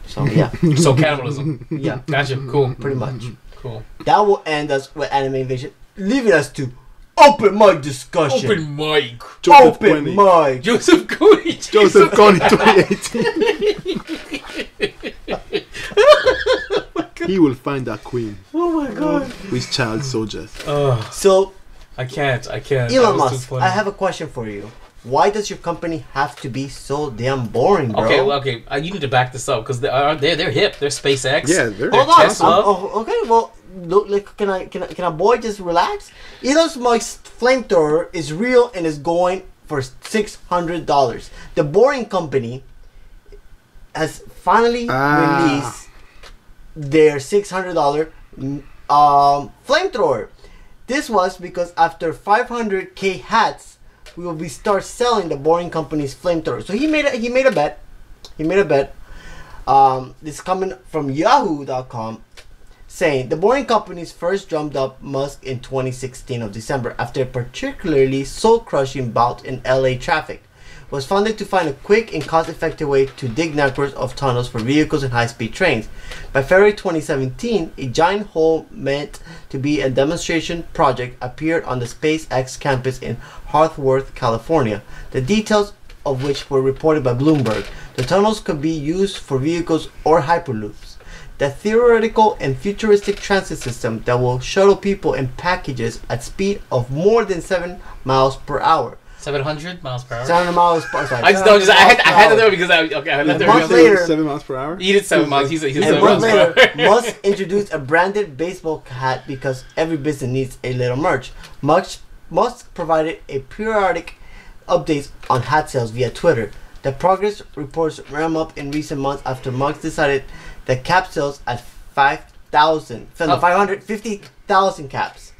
So yeah, So cannibalism. yeah, Gotcha. Cool. pretty much. Cool. That will end us with Anime Invasion, leaving us to open mic discussion. Open mic. Joseph Open Kony. mic. Joseph Kony. Joseph Kony 2018. He will find a queen Oh my god. with child soldiers. So I can't. That Elon was too Musk, funny. I have a question for you. Why does your company have to be so damn boring, bro? Okay. You need to back this up because they're hip. They're SpaceX. Yeah, they're Hold on. Tesla. Okay. Well, look, like, can a boy just relax? Elon Musk's flamethrower is real and is going for $600. The Boring Company has finally released their $600 flamethrower. This was because after 500K hats, we will be start selling the Boring Company's flamethrower. So he made a bet He made a bet. This is coming from Yahoo.com, saying the Boring Company's first drummed up Musk in 2016 of December after a particularly soul-crushing bout in LA traffic. Was funded to find a quick and cost-effective way to dig networks of tunnels for vehicles and high-speed trains. By February 2017, a giant hole meant to be a demonstration project appeared on the SpaceX campus in Hartworth, California, the details of which were reported by Bloomberg. The tunnels could be used for vehicles or hyperloops. The theoretical and futuristic transit system that will shuttle people and packages at speed of more than 7 miles per hour. 700 miles per hour. 700 miles per hour. I just know. I had to know because I let A month later, 7 miles per hour. He did 7 miles. He's and 7 a miles month per hour. later, Musk introduced a branded baseball hat because every business needs a little merch. Musk provided a periodic updates on hat sales via Twitter. The progress reports ran up in recent months after Musk decided that cap sales at 550,000 caps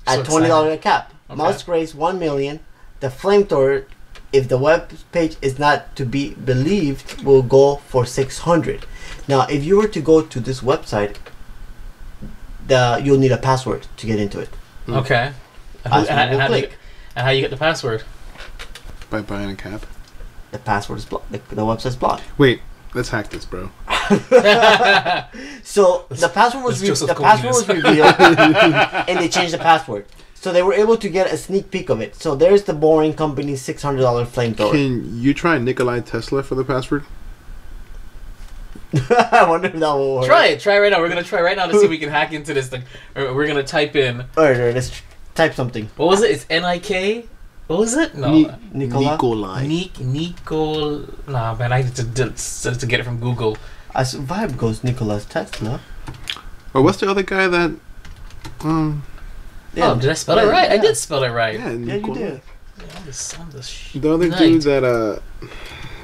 at So $20 a cap. Okay. Musk raised $1 million. The flamethrower, if the web page is not to be believed, will go for 600. Now, if you were to go to this website, you'll need a password to get into it. Okay. That's when you'll click. And how you get the password? By buying a cap. The password is blocked. The website's blocked. Wait, let's hack this, bro. So the password was Joseph revealed, and they changed the password. So they were able to get a sneak peek of it. So there's the Boring Company's $600 flamethrower. Can you try Nikolai Tesla for the password? I wonder if that will work. Try it. Try it right now. We're gonna try right now to see if we can hack into this thing. We're gonna type in. Alright, let's type something. What was it? It's NIK. What was it? No. Nikolai. Nicol. Nah, man. I need to get it from Google. As vibe goes, Nikola Tesla. Or what's the other guy that? Yeah. Oh, did I spell it right? I did spell it right. Yeah, Yeah, you Nikolai. did. The other dude that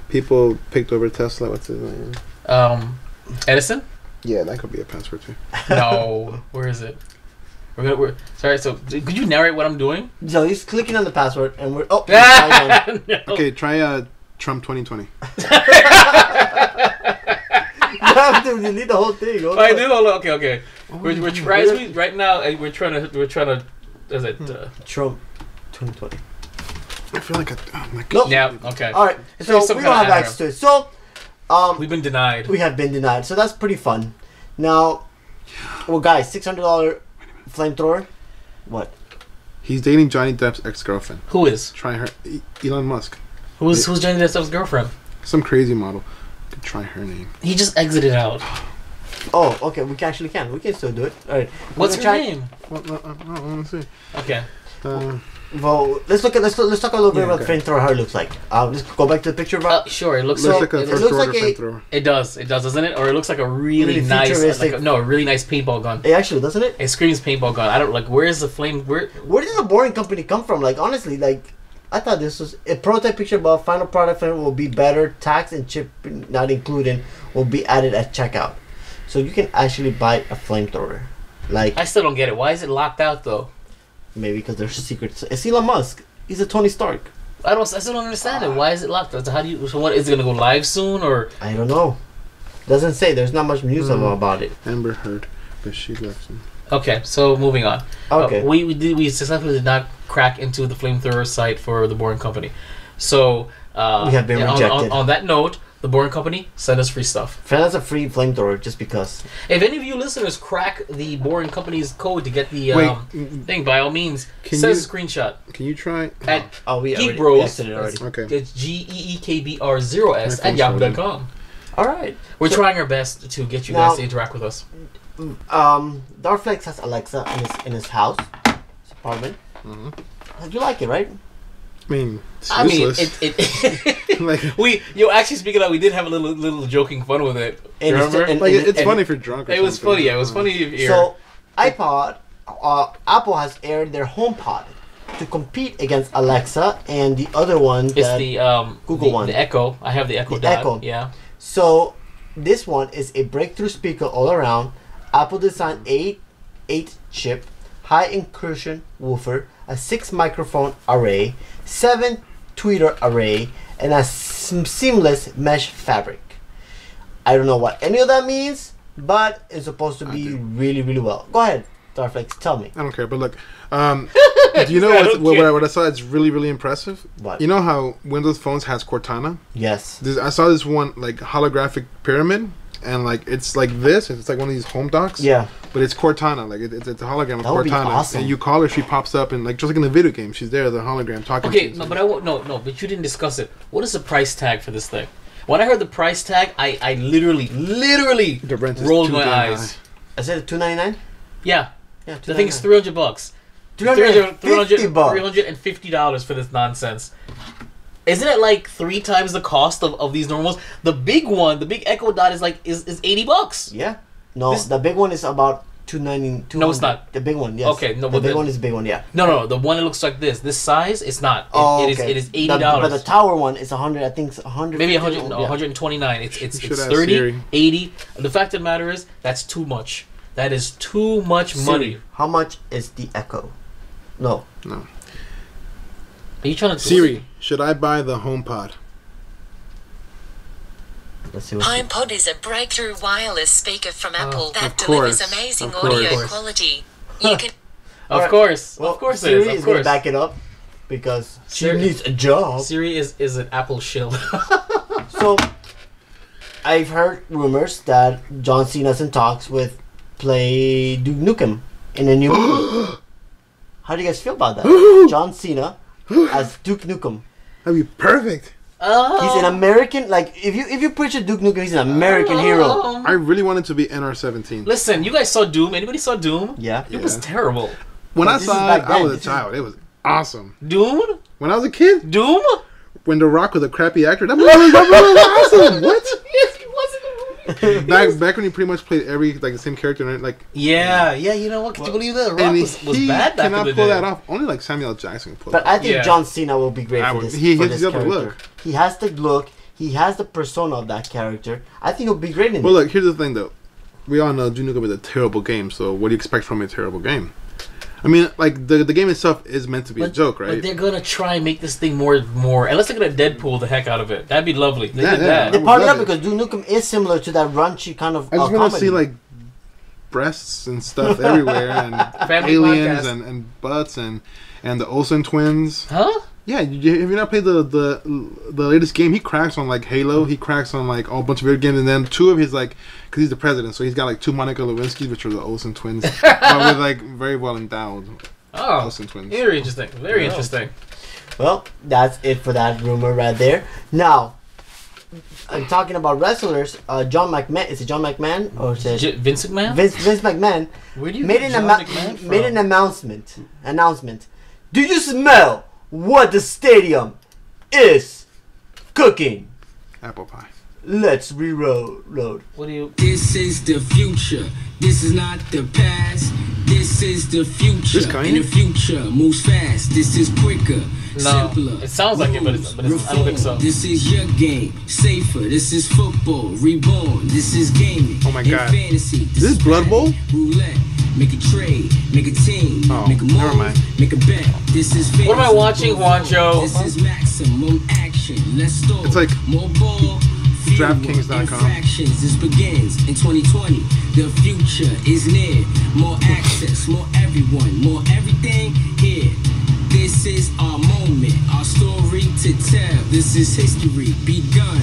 people picked over Tesla. What's his name? Edison? Yeah, that could be a password too. No. Where is it? Sorry. So, could you narrate what I'm doing? So he's clicking on the password, and we're No. Okay, try Trump 2020. You have to delete the whole thing. I do. Okay. We're trying right now. We're trying to. Is it? Trump 2020. I feel like oh my god. Nope. Yeah. Okay. All right. So some we kind don't of have access to it. So We've been denied. we have been denied. So that's pretty fun. Now, well, guys, $600 flamethrower. What? He's dating Johnny Depp's ex-girlfriend. Who is? Try her. Elon Musk. Who's Johnny Depp's girlfriend? Some crazy model. Could try her name. He just exited out. Oh, okay. We actually can. We can still do it. All right. What's her name? Well, I want to see. Okay. Well, let's talk a little bit about okay. flamethrower. How it looks like. Let's go back to the picture. Sure. It looks Looks like like a it first looks order like a- flamethrower. it does, doesn't it? Or it looks like a really Really nice, futuristic. a really nice paintball gun. It actually doesn't it. It screams paintball gun. I don't like. Where's the flame? Where did the Boring Company come from? Like honestly, like I thought this was a prototype picture, but final product will be better. Tax and chip not included will be added at checkout, so you can actually buy a flamethrower. Like I still don't get it. Why is it locked out though? maybe because there's a secret. It's Elon Musk. He's a Tony Stark. I still don't understand it. Why is it locked out? So how do you? So what is it gonna go live soon or? I don't know. Doesn't say. There's not much news about it. Amber Heard, but she left him. Okay, so moving on. Okay. We successfully did not crack into the flamethrower site for the Boring Company. So We have been rejected. On that note, the Boring Company send us free stuff. Friend has a free flamethrower just because. If any of you listeners crack the Boring Company's code to get the thing, by all means, Can send you- us a screenshot Can you try? at We Geek already Bros. exited already. Okay. It's GEEKBR0S at yahoo.com. All right. We're So- trying our best to get you Now- guys to interact with us. Darth Flexx has Alexa in his house, his apartment. You like it, right? I mean, it's I mean, useless. Like, actually speaking of that, we did have a little joking fun with it. And it's- Remember? and- like it's and- funny if you're drunk. Or It was something. funny. Yeah, it was funny. If So, iPod, Apple has aired their HomePod to compete against Alexa and the other one. it's that- the Google one. the Echo. I have the Echo. The Dot. Echo. Yeah. So, this one is a breakthrough speaker all around. Apple designed 8 chip, high incursion woofer, a 6 microphone array, 7 tweeter array, and a seamless mesh fabric. I don't know what any of that means, but it's supposed to be really, really well. Go ahead, Darth Flexx, tell me. I don't care, but look, do you know what I saw? It's really, really impressive. What? You know how Windows phones has Cortana? Yes. I saw this one like holographic pyramid, and like it's like this. It's like one of these home docks. Yeah. But it's Cortana, like it's a hologram of That would be Cortana. awesome. And you call her, she pops up, and like just like in the video game, she's there, the hologram talking. Okay, to you. no, but I won't. No, but you didn't discuss it. What is the price tag for this thing? When I heard the price tag, I literally The rent is rolled too my damn eyes. high. I said $299. Yeah, Yeah, the thing is $300. $350. $350 for this nonsense. Isn't it like 3 times the cost of these normals? The big one, the big Echo Dot is like is $80. Yeah. No, the big one is about $299. No, it's not. The big one, yes. Okay, no, the but big the- one is the big one, yeah. No, the one that looks like this size, it's not. It is $80. But the tower one is 100. I think it's 100. Maybe 100, no, yeah. 129. It's should it's ask 30, Siri. 80. The fact of the matter is, that's too much. That is too much money. Siri, how much is the Echo? No. Are you trying to Siri, should I buy the HomePod? Let's see what. HomePod is a breakthrough wireless speaker from Apple that Of delivers course, amazing of course. audio quality. You can Of Alright. course, Well, of course Siri it is. Of gonna course, back it up because she Siri- needs a job. Siri is an Apple shill. So, I've heard rumors that John Cena's in talks with play Duke Nukem in a new movie. How do you guys feel about that? John Cena as Duke Nukem. That'd be perfect. He's an American. Like if you picture Duke Nukem, he's an American hero. I really wanted to be NR-17. Listen, you guys saw Doom. Anybody saw Doom? Yeah. It was terrible. When But I this saw is it, back I then. was a This is- child. It was awesome. Doom? When I was a kid, Doom? when The Rock was a crappy actor, that movie was awesome. What? Yes, he was in the movie. Back when he pretty much played every like the same character, right? Like, Yeah, you know what? Could you believe that? Rock and was he bad back in cannot the pull day. that off. Only like Samuel Jackson can pull But it I off. think Yeah. John Cena will be great I for would- this. he for has this the other character. look. He has the look. He has the persona of that character. I think he'll be great in Well, it. look, here's the thing though. We all know Duke Nukem is a terrible game. So what do you expect from a terrible game? I mean, like the game itself is meant to be a joke, But right? they're gonna try and make this thing more. Unless they're gonna Deadpool the heck out of it. That'd be lovely. They Yeah, did yeah. that. They would part it love up because Duke Nukem is similar to that raunchy kind of I just want comedy. to see like breasts and stuff everywhere, and Family aliens podcast. and butts and the Olsen twins. Huh? Yeah, have you not played the latest game? He cracks on like Halo. He cracks on like a bunch of weird games, and then 2 of his like, because he's the president, so he's got like 2 Monica Lewinsky's, which are the Olsen twins, but with like very well endowed Oh, Olsen twins. very interesting. Very Yeah. interesting. Well, that's it for that rumor right there. Now, I'm talking about wrestlers. John McMahon. Is it John McMahon or is it Vince McMahon? Vince McMahon? Where do you made get an John McMahon from? made an announcement. Do you smell what the stadium is cooking? Apple pie. Let's reload. What do you? This is the future. This is not the past. This is the future. This Kanye? And the future moves fast. This is quicker, No. simpler. It sounds like it, but it's- I don't think so. This is your game. Safer. This is football. Reborn. This is gaming. Oh my and God. fantasy. This is Blood Bowl? Roulette. Make a trade. Make a team. Oh, make a never move. mind. Make a bet. This is fantasy. What am I watching, Juancho? This is maximum action. Let's start. It's like more ball. DraftKings.com. Infractions. This begins in 2020. The future is near. More access, more everyone, more everything here. This is our moment, our story to tell. This is history begun.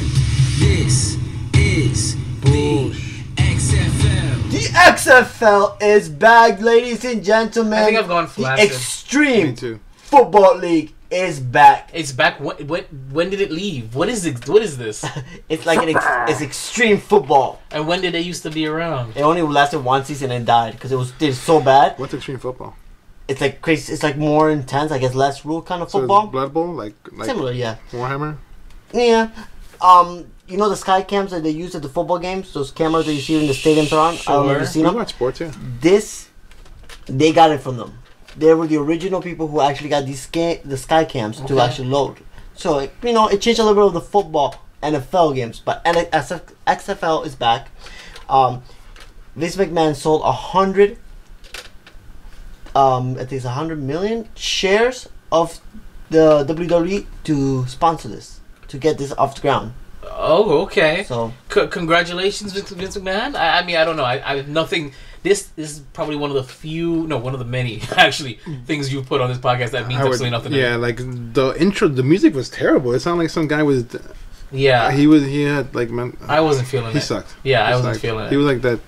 This is the XFL. The XFL is back, ladies and gentlemen. I think I've gone The flaccid. Extreme Me too. Football League is back. It's back. When did it leave? What is it? What is this? It's like it's extreme football. And when did they used to be around? It only lasted 1 season and died because it was so bad. What's extreme football? It's like crazy. It's like more intense. I guess less rule kind of So football. it's Blood Bowl, like Similar, yeah. Warhammer. Yeah. You know the sky cams that they use at the football games? Those cameras that you see in the stadiums around? I don't know if you've Sure. seen We them. watch sports, yeah. They got it from them. They were the original people who actually got the sky cams to actually load. So, it changed a little bit of the football NFL games. But XFL is back. Vince McMahon sold 100, I think it's 100 million shares of the WWE to sponsor this. to get this off the ground. Oh, okay. So congratulations, Vince McMahon. I mean, I don't know. I have nothing. This is probably one of the many actually things you've put on this podcast that means absolutely nothing. Yeah, like the intro, the music was terrible. It sounded like some guy was. Yeah, he had like man. I wasn't feeling it. He sucked. Yeah, I wasn't feeling it. He was like that.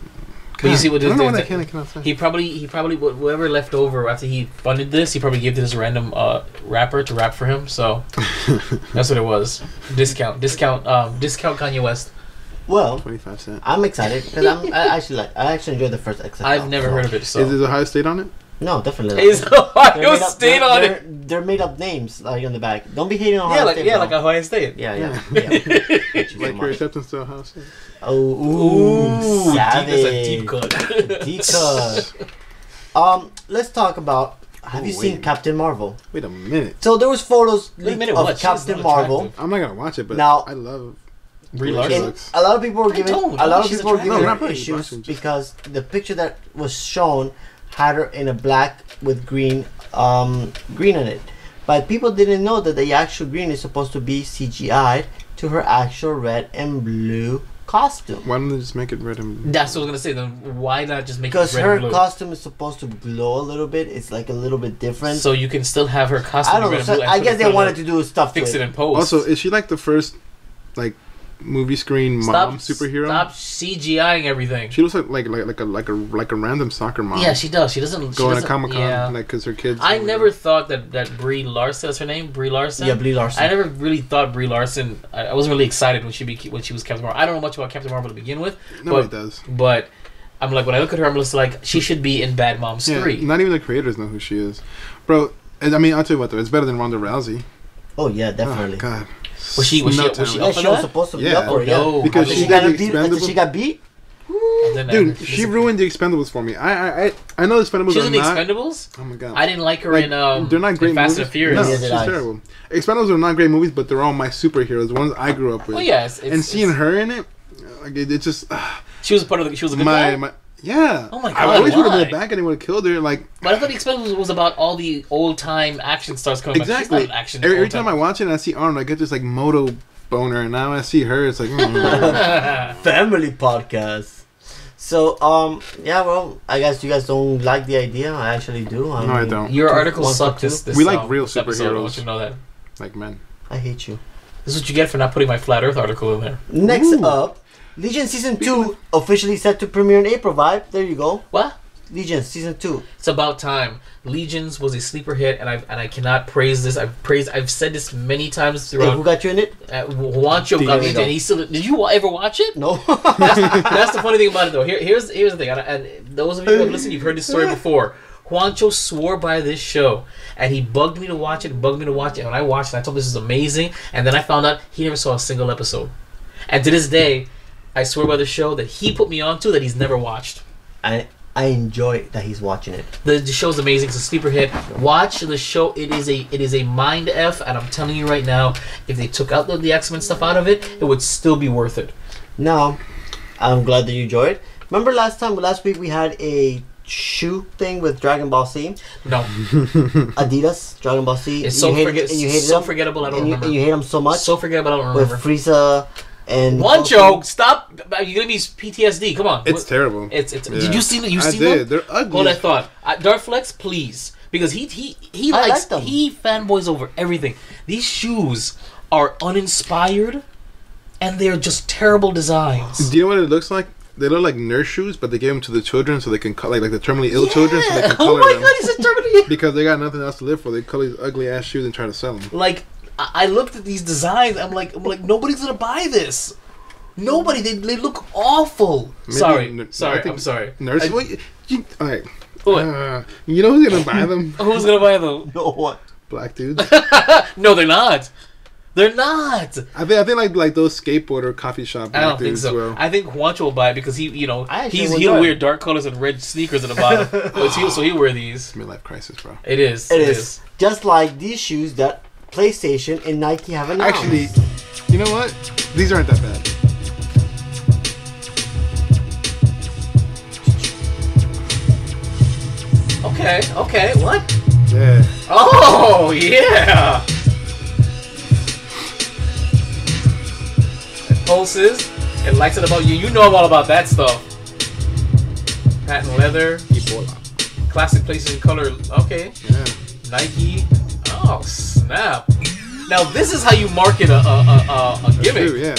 But you see what I don't know what I cannot say. He probably whoever left over after he funded this, he probably gave this random rapper to rap for him. So that's what it was. Discount Kanye West. well, 25 cents. I'm excited because I actually enjoyed the first XFL. I've never heard of it. So Is it Ohio State on it? No, definitely not. is Ohio State on it? They're made up names like on the back. Don't be hating on Ohio Yeah, like State. bro. like Ohio State. Yeah. Like your acceptance to Ohio State? Oh, savage. That's a deep cut. Deep cut. Let's talk about. Have you seen wait. Captain Marvel? Wait a minute. So there was photos Wait a leaked minute, of what? She's Captain not Marvel. attractive. I'm not gonna watch it, but Now- I love Brie She Larson. looks- A lot of people were giving she's her attractive. No, not pretty, issues Larson, just- because the picture that was shown had her in a black with green in it. But people didn't know that the actual green is supposed to be CGI'd to her actual red and blue costume. Why don't they just make it red and That's what I was gonna say. Then why not just make Because it red her and blue? costume is supposed to glow a little bit. It's like a little bit different. So you can still have her costume I don't know. red and So blue. and I put guess it they on wanted the- to do stuff fix to it in post. Also, is she like the first like movie screen mom superhero? Stop CGIing everything. She looks like a random soccer mom. Yeah, she does. She doesn't. Going to doesn't- Comic-Con Yeah. like because her kids. I never thought that Brie Larson, that's her name, Brie Larson. Yeah, Brie Larson. I never really thought Brie Larson. I wasn't really excited when she was Captain Marvel. I don't know much about Captain Marvel to begin with. Nobody does. But I'm like, when I look at her, I'm just like, she should be in Bad Moms 3. Not even the creators know who she is, bro. And, I mean, I'll tell you what though, it's better than Ronda Rousey. Oh yeah, definitely. Oh, God. Was she No up talent. Yeah, for she was that? supposed to be Yeah. up for it. Yeah. No. Because After she she got did beat. the After she got beat. Dude, she ruined the Expendables for me. I know the Expendables She was are in the not. Expendables? Oh my god. I didn't like her Like, in they're not great in Fast movies. and Furious. No, Yeah, she's they are. terrible. Expendables are not great movies, but they're all my superheroes, the ones I grew up with. Well, yes. And seeing her in it, like it just She was part of the. She was a good guy. my yeah. Oh my I God, wish would have why? been back and they would have killed her. Like But I thought the Expendables was about all the old time action stars coming exactly. back. She's not action. Every time I watch it, and I see Arnold, I get this like moto boner, and now I see her, it's like. Family podcast. So yeah, well, I guess you guys don't like the idea. I actually do. No, I don't. Your article One for sucked. two. This We like real this episode. I superheroes. want you to know that. Like men. I hate you. This is what you get for not putting my flat Earth article in there. Next Ooh. up, Legion season 2 officially set to premiere in April. Vibe. There you go. What? Legion season 2. It's about time. Legions was a sleeper hit, and I cannot praise this. I've said this many times Hey, throughout. who got you in it? Juancho got me, There you go. and he still. Did you ever watch it? No. That's the funny thing about it, though. Here's the thing, and those of you who have listened, you've heard this story before. Juancho swore by this show, and he bugged me to watch it. And when I watched it, I told him this is amazing, and then I found out he never saw a single episode. And to this day, I swear by the show that he put me onto that he's never watched. I enjoy that he's watching it. The show's amazing. It's a sleeper hit. Watch the show. It is a mind f, and I'm telling you right now, if they took out the X-Men stuff out of it, it would still be worth it. Now, I'm glad that you enjoyed. Remember last week we had a shoe thing with Dragon Ball C? No, Adidas, Dragon Ball C. it's so, you hated them, forgettable. I don't and remember. you hate them so much. So forgettable. I don't with remember. Frieza and Juancho, stop! You're gonna be PTSD. Come on. It's terrible. It's. Yeah. Did you see? You I see did. them? They're ugly. Hold that thought. Darth Flexx, please, because he I likes like them. he fanboys over everything. These shoes are uninspired, and they're just terrible designs. Do you know what it looks like? They look like nurse shoes, but they gave them to the children so they can like the terminally ill children so they can Oh color my them. god, he's a Terminator. Because they got nothing else to live for. They color these ugly ass shoes and try to sell them. Like I looked at these designs. I'm like nobody's gonna buy this. Nobody. They look awful. Maybe Sorry. I think I'm sorry. Nurse. I- Wait, alright. What? You know who's gonna buy them? Who's gonna buy them? No, what? Black dudes. No, they're not. They're not. I think like those skateboarder coffee shop I black don't think dudes so. will. I think Juancho will buy it because I actually will he'll enjoy wear it. dark colors and red sneakers at the bottom. So he'll wear these. Midlife crisis, bro. It is. It is just like these shoes that PlayStation and Nike have announced. Actually, you know what? These aren't that bad. Okay. What? Yeah. Oh yeah. pulses. It lights it about you. You know I'm all about that stuff. Patent leather. Classic PlayStation color. Okay. Yeah. Nike. Oh snap! Now this is how you market a gimmick. True, yeah.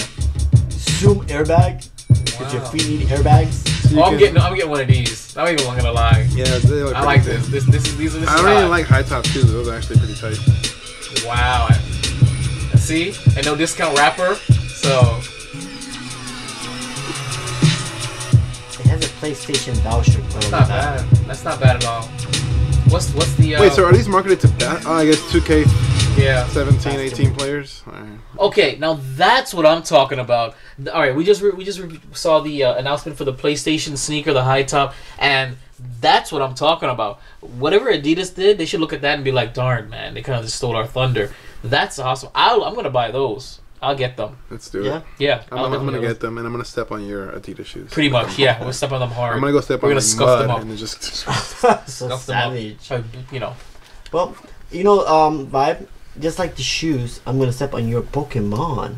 Zoom airbag. Because your feet need airbags. Oh, I'm getting one of these. I'm not even gonna lie. Yeah, they look I like pretty this. cool. This is I don't really like high top shoes. Those are actually pretty tight. Wow. See, and no discount wrapper. So It has a PlayStation voucher code. that's not bad. That's not bad at all. What's the Wait, so are these marketed to I guess 2K yeah 17, 18 players? All right. Okay, now that's what I'm talking about. All right, we just saw the announcement for the PlayStation sneaker, the high top, and that's what I'm talking about. Whatever Adidas did, they should look at that and be like, darn, man, they kind of just stole our thunder. That's awesome. I'm going to buy those. I'll get them. Let's do Yeah. it. Yeah. I'm gonna get them, and I'm gonna step on your Adidas shoes. Pretty much, yeah. We'll step on them hard. I'm gonna go step We're on gonna the scuff mud them up. and then just. So Scuff them savage. up. You know. Well, Vibe, just like the shoes, I'm going to step on your Pokemon.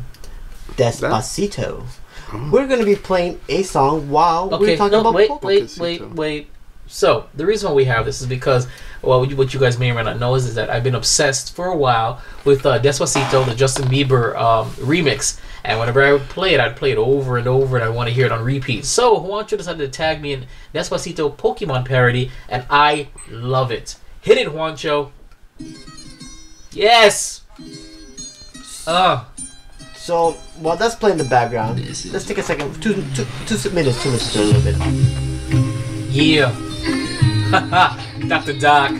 Despacito. Oh. We're going to be playing a song while we're Okay, talking no, about Pokemon. wait. So, the reason why we have this is because, well, what you guys may or may not know is that I've been obsessed for a while with Despacito, the Justin Bieber remix. And whenever I would play it, I'd play it over and over, and I want to hear it on repeat. So, Juancho decided to tag me in Despacito Pokemon parody, and I love it. Hit it, Juancho. Yes! So, while that's playing in the background, let's take a second, two minutes to listen to a little bit. Yeah. Dr. Doc,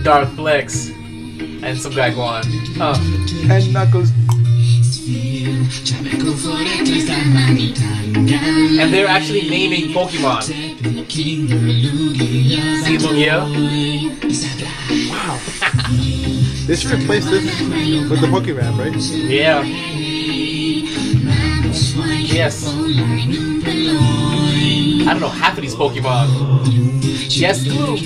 Darth Flexx, and some guy going, And Knuckles. and they're actually naming Pokemon. See, Lugia? Wow. They should replace this with the Pokemon, right? Yeah. Yes. I don't know half of these Pokemon. Yes, Glue.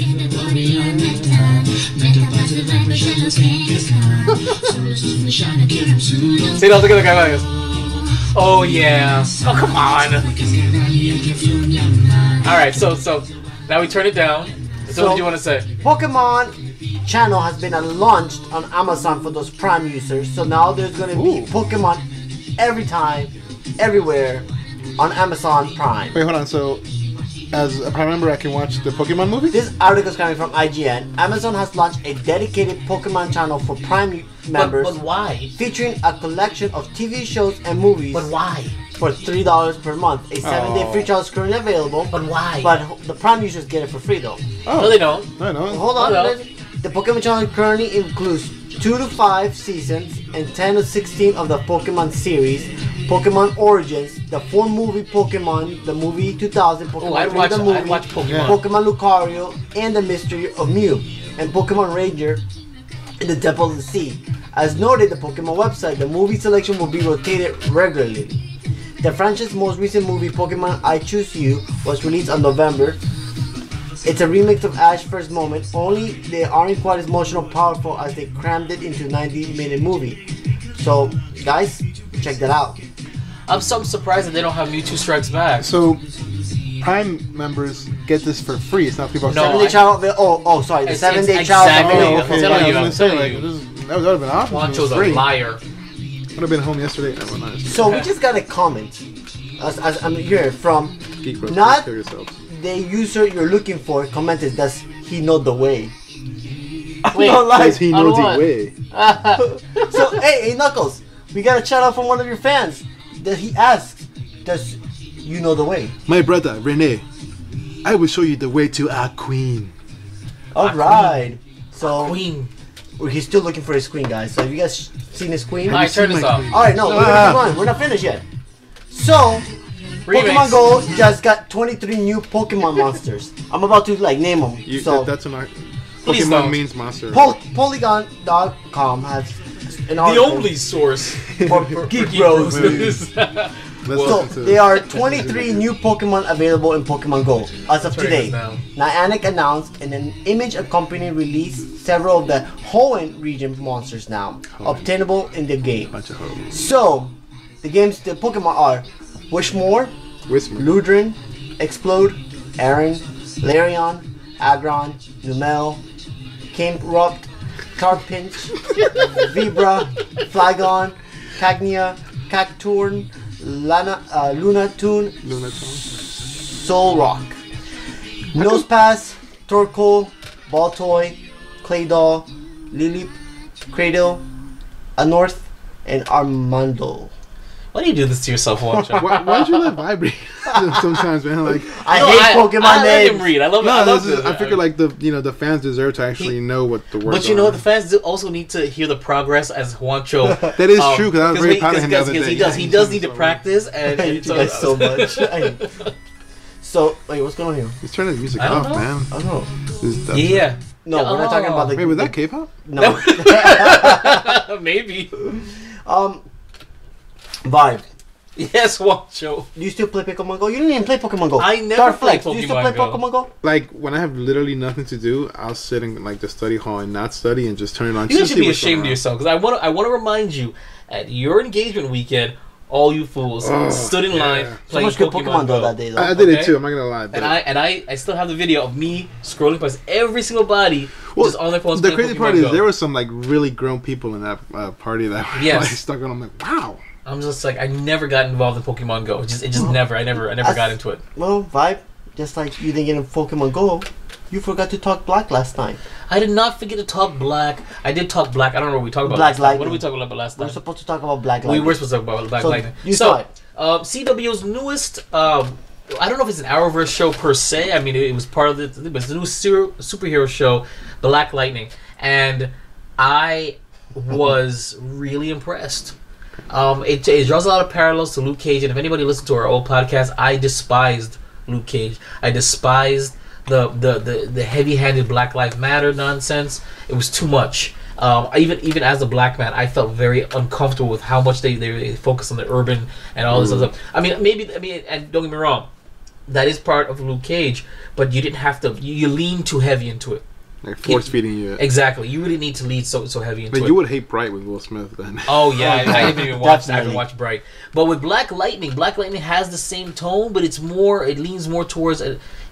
See, look at the guy like this. Oh yeah. Oh come on. All right, so now we turn it down. So what did you want to say? Pokemon channel has been launched on Amazon for those Prime users. So now there's going to be Pokemon every time, everywhere on Amazon Prime. Wait, hold on. So, as a Prime member, I can watch the Pokemon movie? This article is coming from IGN. Amazon has launched a dedicated Pokemon channel for Prime members. But why? Featuring a collection of TV shows and movies. But why? For $3 per month. A 7-day free trial is currently available. But why? But the Prime users get it for free though. Oh. No, they don't. I know. Hold on. Hold on. The Pokemon channel currently includes 2 to 5 seasons and 10 to 16 of the Pokemon series. Pokemon Origins, the 4-movie Pokemon, the movie 2000, Pokemon I'd 3, watch the movie, Pokemon. Pokemon Lucario, and the Mystery of Mew, and Pokemon Ranger in the Depth of the Sea. As noted, the Pokemon website, the movie selection will be rotated regularly. The franchise's most recent movie, Pokemon I Choose You, was released on November. It's a remix of Ash's first moment, only they aren't quite as emotional powerful as they crammed it into a 90-minute movie. So, guys, check that out. I'm surprised that they don't have Mewtwo Strikes Back. So, Prime members get this for free. It's not people. No, 7-day trial. Sorry, the 7-day trial. exactly. available. I'm telling you, I'm telling you. That would have been awesome. Juancho's a free. liar. Would have been home yesterday. No, not. So we just got a comment, as I'm here from Geek Bros, not take care of yourselves. the user you're looking for. Commented, does he know the way? Wait, No lie. Does he on know what? the way? So hey Knuckles, we got a shout out from one of your fans that he asks, does you know the way? My brother Rene, I will show you the way to our queen. All right. So Queen. he's still looking for his queen, guys. So have you guys seen his queen? Alright, turn this off. All right, no, we're not finished yet. So Pokemon Remix. Go just got 23 new Pokemon monsters. I'm about to name them. So That's an art. Please Pokemon don't. means monster. Polygon.com has an The article only source for Geek Bros. Let's So listen to there are 23 new Pokemon available in Pokemon Go as of Turn today. this down. Niantic announced in an image accompanying release several of the Hoenn region monsters now obtainable in the game. bunch of hoes. So the Pokemon are Wishmore, Whisper. Ludrin, Explode, Aaron, Larion, Aggron, Numel, Camerupt, Tarpinch, Vibra, Flygon, Cagnia, Cacturn, Lunatone, Solrock, Nosepass, Torkoal, Baltoy, Claydol, Lilip, Cradle, Anorth, and Armando. Why do you do this to yourself, Wancho? Why'd you let vibrate? Sometimes, man. Like I hate Pokemon I names. let him read. I love no, it. I figure like the fans deserve to actually know what the words. But you know what? The fans do also need to hear the progress as Juancho. That is true because I was very proud of him the other day. He does need to practice, and I hate you guys so much. So wait, what's going on here? He's turning the music I don't off, know. man. I don't know. Yeah. No, we're not talking about the. Wait, was that K-pop? No. Maybe. Vibe. Yes, Wancho. Do you still play Pokemon Go? You didn't even play Pokemon Go. I never Darth played Flexx, do you still play Pokemon Go. Pokemon Go? Like when I have literally nothing to do, I'll sit in like the study hall and not study and just turn it on. You just should see be what's ashamed of going on. yourself because I want to remind you at your engagement weekend, all you fools stood in line So playing much good Pokemon though Go. that day though. I did Okay. it too. I'm not gonna lie. And I still have the video of me scrolling past every single body just on their phones. The playing crazy Pokemon part is Go. there were some like really grown people in that party that were Yes. like stuck on. I'm like, wow. I'm just like I never got involved in Pokemon Go. It just never. I never got into it. Well, Vibe, just like you didn't get in Pokemon Go, you forgot to talk black last time. I did not forget to talk black. I did talk black. I don't know what we talked about Black last time. Lightning. What did we talk about last We were time? supposed to talk about Black We Lightning. were supposed to talk about Black So, Lightning. you saw it. CW's newest. I don't know if it's an Arrowverse show per se. I mean, it was part of the new superhero show, Black Lightning, and I was really impressed. It draws a lot of parallels to Luke Cage, and if anybody listened to our old podcast, I despised Luke Cage. I despised the heavy-handed Black Lives Matter nonsense. It was too much. Even as a black man, I felt very uncomfortable with how much they focus on the urban and all this other stuff. I mean, and don't get me wrong, that is part of Luke Cage, but you didn't have to. You lean too heavy into it. Like force feeding you. Exactly. You really need to lead so heavy into But it. you would hate Bright with Will Smith then. Oh yeah, I didn't even watch that. I Definitely. haven't watched Bright. But with Black Lightning has the same tone, but it leans more towards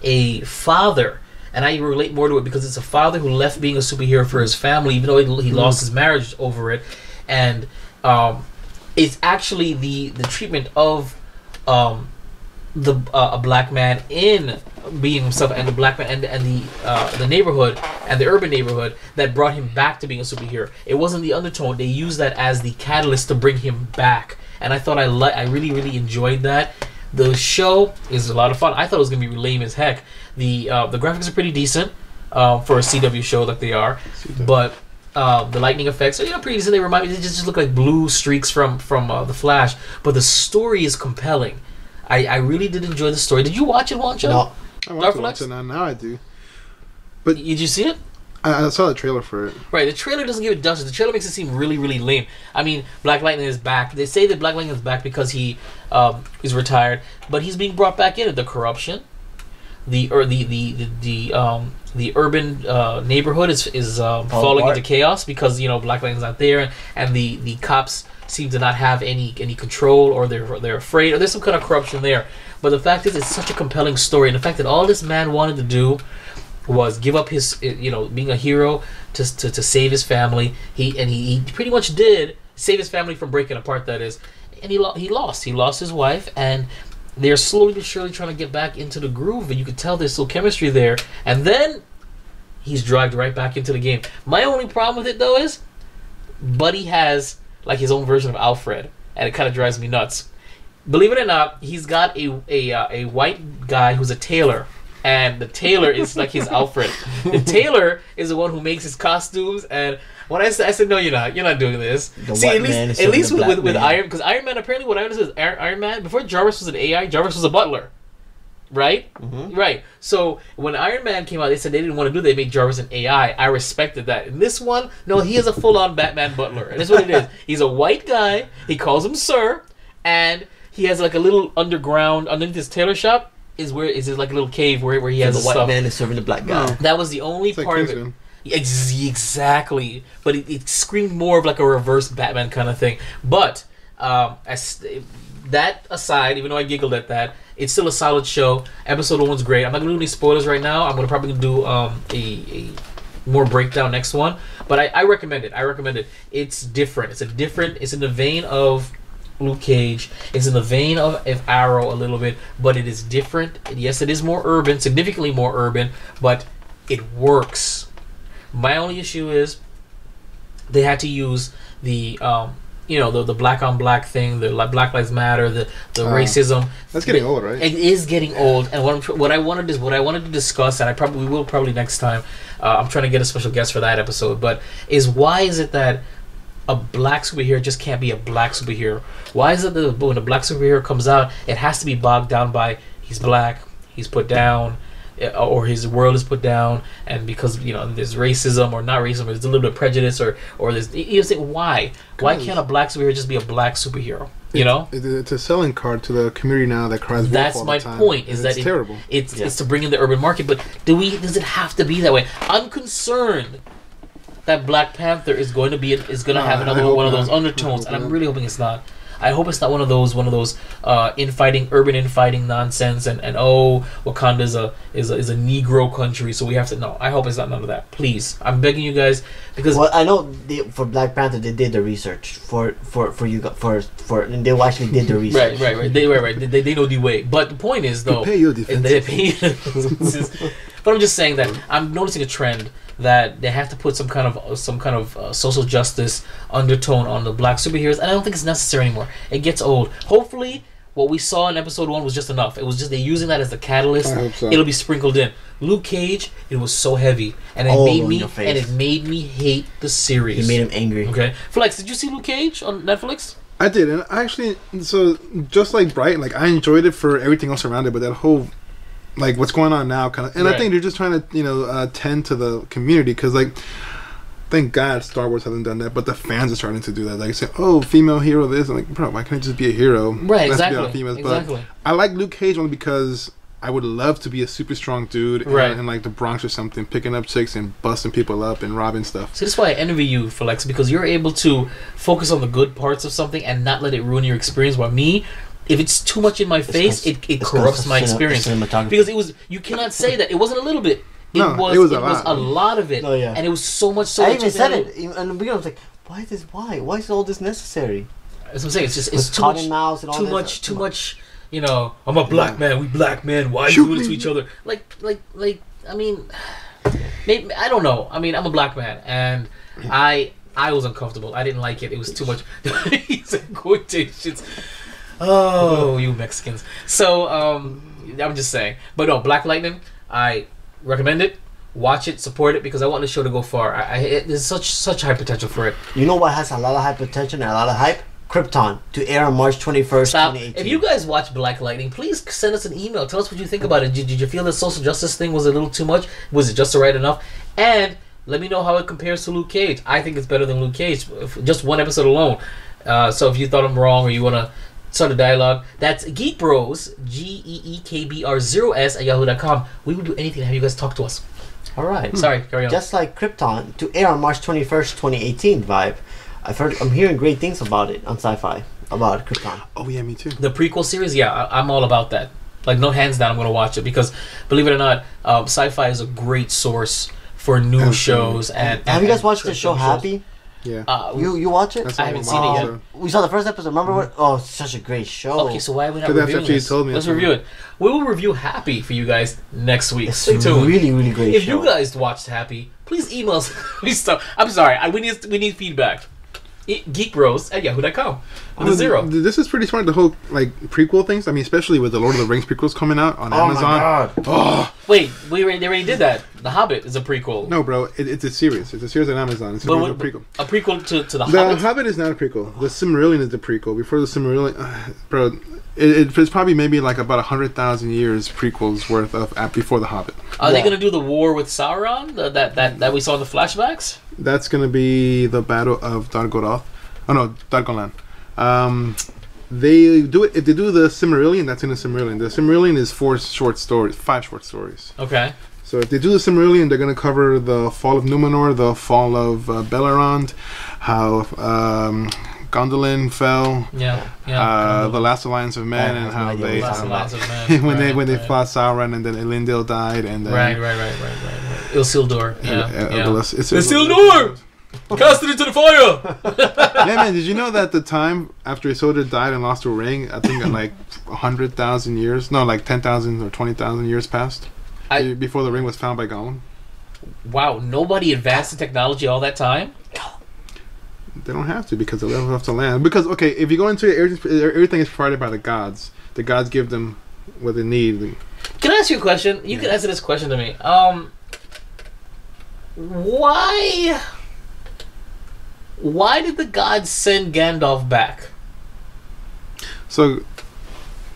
a father. And I relate more to it because it's a father who left being a superhero for his family, even though he lost his marriage over it. And it's actually the treatment of a black man in being himself, and the black man and the neighborhood and the urban neighborhood that brought him back to being a superhero. It wasn't the undertone. They used that as the catalyst to bring him back. And I thought I really enjoyed that. The show is a lot of fun. I thought it was gonna be lame as heck. The graphics are pretty decent for a CW show like they are, but the lightning effects are pretty decent. They remind me, they just look like blue streaks from the Flash. But the story is compelling. I really did enjoy the story. Did you watch it, Wancho? No. I want Darth to watch Flexx? it now. I do. Did you see it? I saw the trailer for it. Right, the trailer doesn't give it justice. The trailer makes it seem really, really lame. I mean, Black Lightning is back. They say that Black Lightning is back because he is retired, but he's being brought back into the corruption. The urban neighborhood is falling into chaos because Black Lightning's not there, and the cops seem to not have any control, or they're afraid, or there's some kind of corruption there. But the fact is, it's such a compelling story, and the fact that all this man wanted to do was give up his being a hero to save his family. He pretty much did save his family from breaking apart, that is, and he lost his wife, and they're slowly but surely trying to get back into the groove, and you can tell there's still chemistry there, and then he's dragged right back into the game. My only problem with it though is Buddy has like his own version of Alfred, and it kind of drives me nuts. Believe it or not, he's got a white guy who's a tailor, and the tailor is like his Alfred. The tailor is the one who makes his costumes, and when I said no, you're not doing this. The See, white at man is least serving the with black man. Iron, because Iron Man, apparently what I understood is Iron Man, before Jarvis was an AI, Jarvis was a butler. Right? Mm-hmm. Right. So when Iron Man came out, they said they didn't want to do that. They made Jarvis an AI. I respected that. In this one, no, he is a full-on Batman butler. And that's what it is. He's a white guy. He calls him Sir. And he has like a little underground, underneath his tailor shop, is like a little cave where he has the his white stuff. man is serving the black guy. That was the only It's like part of it. Kingsman. Exactly. But it screamed more of like a reverse Batman kind of thing. But as that aside, even though I giggled at that, it's still a solid show. Episode 1's great. I'm not gonna do any spoilers right now. I'm gonna probably do a more breakdown next one. But I recommend it. I recommend it. It's different. It's in the vein of Luke Cage. It's in the vein of Arrow a little bit, but it is different. Yes, it is more urban, significantly more urban, but it works. My only issue is they had to use the the black on black thing, the Black Lives Matter, the racism. That's getting old, right? It is getting old, and what I wanted to discuss, and we will probably next time. I'm trying to get a special guest for that episode, but why is it that a black superhero just can't be a black superhero? Why is it that when a black superhero comes out, it has to be bogged down by he's black, he's put down, or his world is put down, and because there's racism or not racism, there's a little bit of prejudice, or there's why can't a black superhero just be a black superhero? It's a selling card to the community now that cries wolf That's all my the time. point. Is that terrible? It's to bring in the urban market, but does it have to be that way? I'm concerned that Black Panther is going to have another one of those undertones, and I'm really hoping it's not. I hope it's not one of those urban infighting nonsense, and Wakanda is a Negro country, so we have to. No, I hope it's not none of that. Please, I'm begging you guys, because I know for Black Panther they did the research for and they actually did the research. Right. They know the way. But the point is though, pay your defense. But I'm just saying that I'm noticing a trend that they have to put some kind of social justice undertone on the black superheroes, and I don't think it's necessary anymore. It gets old. Hopefully, what we saw in episode 1 was just enough. It was just they're using that as the catalyst. I hope so. It'll be sprinkled in. Luke Cage, it was so heavy, and it made me hate the series. It made him angry. Okay, Flex, did you see Luke Cage on Netflix? I did, and actually, so just like Bright, like I enjoyed it for everything else around it, but that whole what's going on now kind of, and I think they're just trying to tend to the community, because thank God Star Wars hasn't done that, but the fans are starting to do that. Like say, oh, female hero this, and bro, why can't I just be a hero? Right, Let's exactly. Be all females. Exactly. But I like Luke Cage only because I would love to be a super strong dude in like the Bronx or something, picking up chicks and busting people up and robbing stuff. So that's why I envy you, Flex, because you're able to focus on the good parts of something and not let it ruin your experience. While me, if it's too much in my face, it corrupts my experience. Because you cannot say that it wasn't a little bit. It was a lot of it. Oh, yeah. And it was so much. So I even said it in the beginning. I was like, why is all this necessary? That's what I'm saying. It's too much. Too much. I'm a black man. We black men. Why do this to each other? I mean, maybe, I don't know. I mean, I'm a black man, and I was uncomfortable. I didn't like it. It was too much. He's in quotations. Oh, you Mexicans. So, I'm just saying. But no, Black Lightning, I recommend it. Watch it, support it, because I want the show to go far. There's such high potential for it. You know what has a lot of high potential and a lot of hype? Krypton, to air on March 21st, 2018. If you guys watch Black Lightning, please send us an email. Tell us what you think about it. Did you feel the social justice thing was a little too much? Was it just right enough? And let me know how it compares to Luke Cage. I think it's better than Luke Cage, just one episode alone. So if you thought I'm wrong or you want to start a dialogue, that's Geek Bros, GEEKBR0S at yahoo.com. We will do anything to have you guys talk to us. All right. Sorry, carry on. Just like Krypton, to air on March 21st, 2018 vibe. I'm hearing great things about it on Sci-Fi, about Krypton. Oh yeah, me too. The prequel series, yeah, I'm all about that. Like, no hands down, I'm going to watch it, because, believe it or not, Sci-Fi is a great source for new shows. And have you guys watched the show Happy? Yeah. You watch it? I haven't seen it yet. We saw the first episode. Remember what? Oh, it's such a great show. Okay, so why are we not reviewing this? Let's review it. We will review Happy for you guys next week. Stay tuned. Really, really great If show. you guys watched Happy, please email us. I'm sorry. We need feedback. geekbros@yahoo.com with a 0. This is pretty smart, the whole prequel things. I mean, especially with the Lord of the Rings prequels coming out on Amazon. My God. Oh, wait, they already did that. The Hobbit is a prequel. No, bro, it's a series. It's a series on Amazon. It's a prequel. A prequel to the Hobbit? The Hobbit is not a prequel. The Silmarillion is the prequel. Before the Silmarillion, bro, it's probably maybe like about 100,000 years prequels worth of before the Hobbit. Are they gonna do the war with Sauron that we saw in the flashbacks? That's gonna be the Battle of Dargodoth. Oh no, Dargolan. They do it if they do the Silmarillion. That's in the Silmarillion. The Silmarillion is 5 short stories. Okay. So if they do the Silmarillion, they're gonna cover the fall of Numenor, the fall of Beleriand, how Gondolin fell. The Last Alliance of Men, and how they when they fought Sauron, and then Elendil died, and then right. Isildur. Isildur! Cast it into the fire! Yeah, man, did you know that the time after Isildur died and lost a ring, I think like 100,000 years, no, like 10,000 or 20,000 years passed before the ring was found by Gollum? Wow, nobody advanced in technology all that time? They don't have to, because they live off the land. Because, okay, if you go into it, everything is provided by the gods. The gods give them what they need. Can I ask you a question? You can answer this question to me. Why did the gods send Gandalf back? So,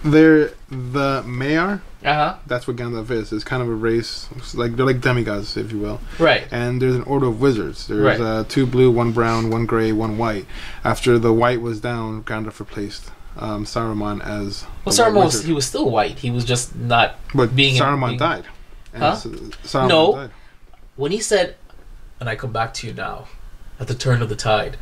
they're the Maiar. Uh-huh. That's what Gandalf is. It's kind of a race. They're like demigods, if you will. Right. And there's an order of wizards. There's 2 blue, 1 brown, 1 gray, 1 white. After the white was down, Gandalf replaced Saruman as. Well, Saruman he was still white. He was just not. But Saruman died. Huh? Saruman died. When he said, "And I come back to you now, at the turn of the tide,"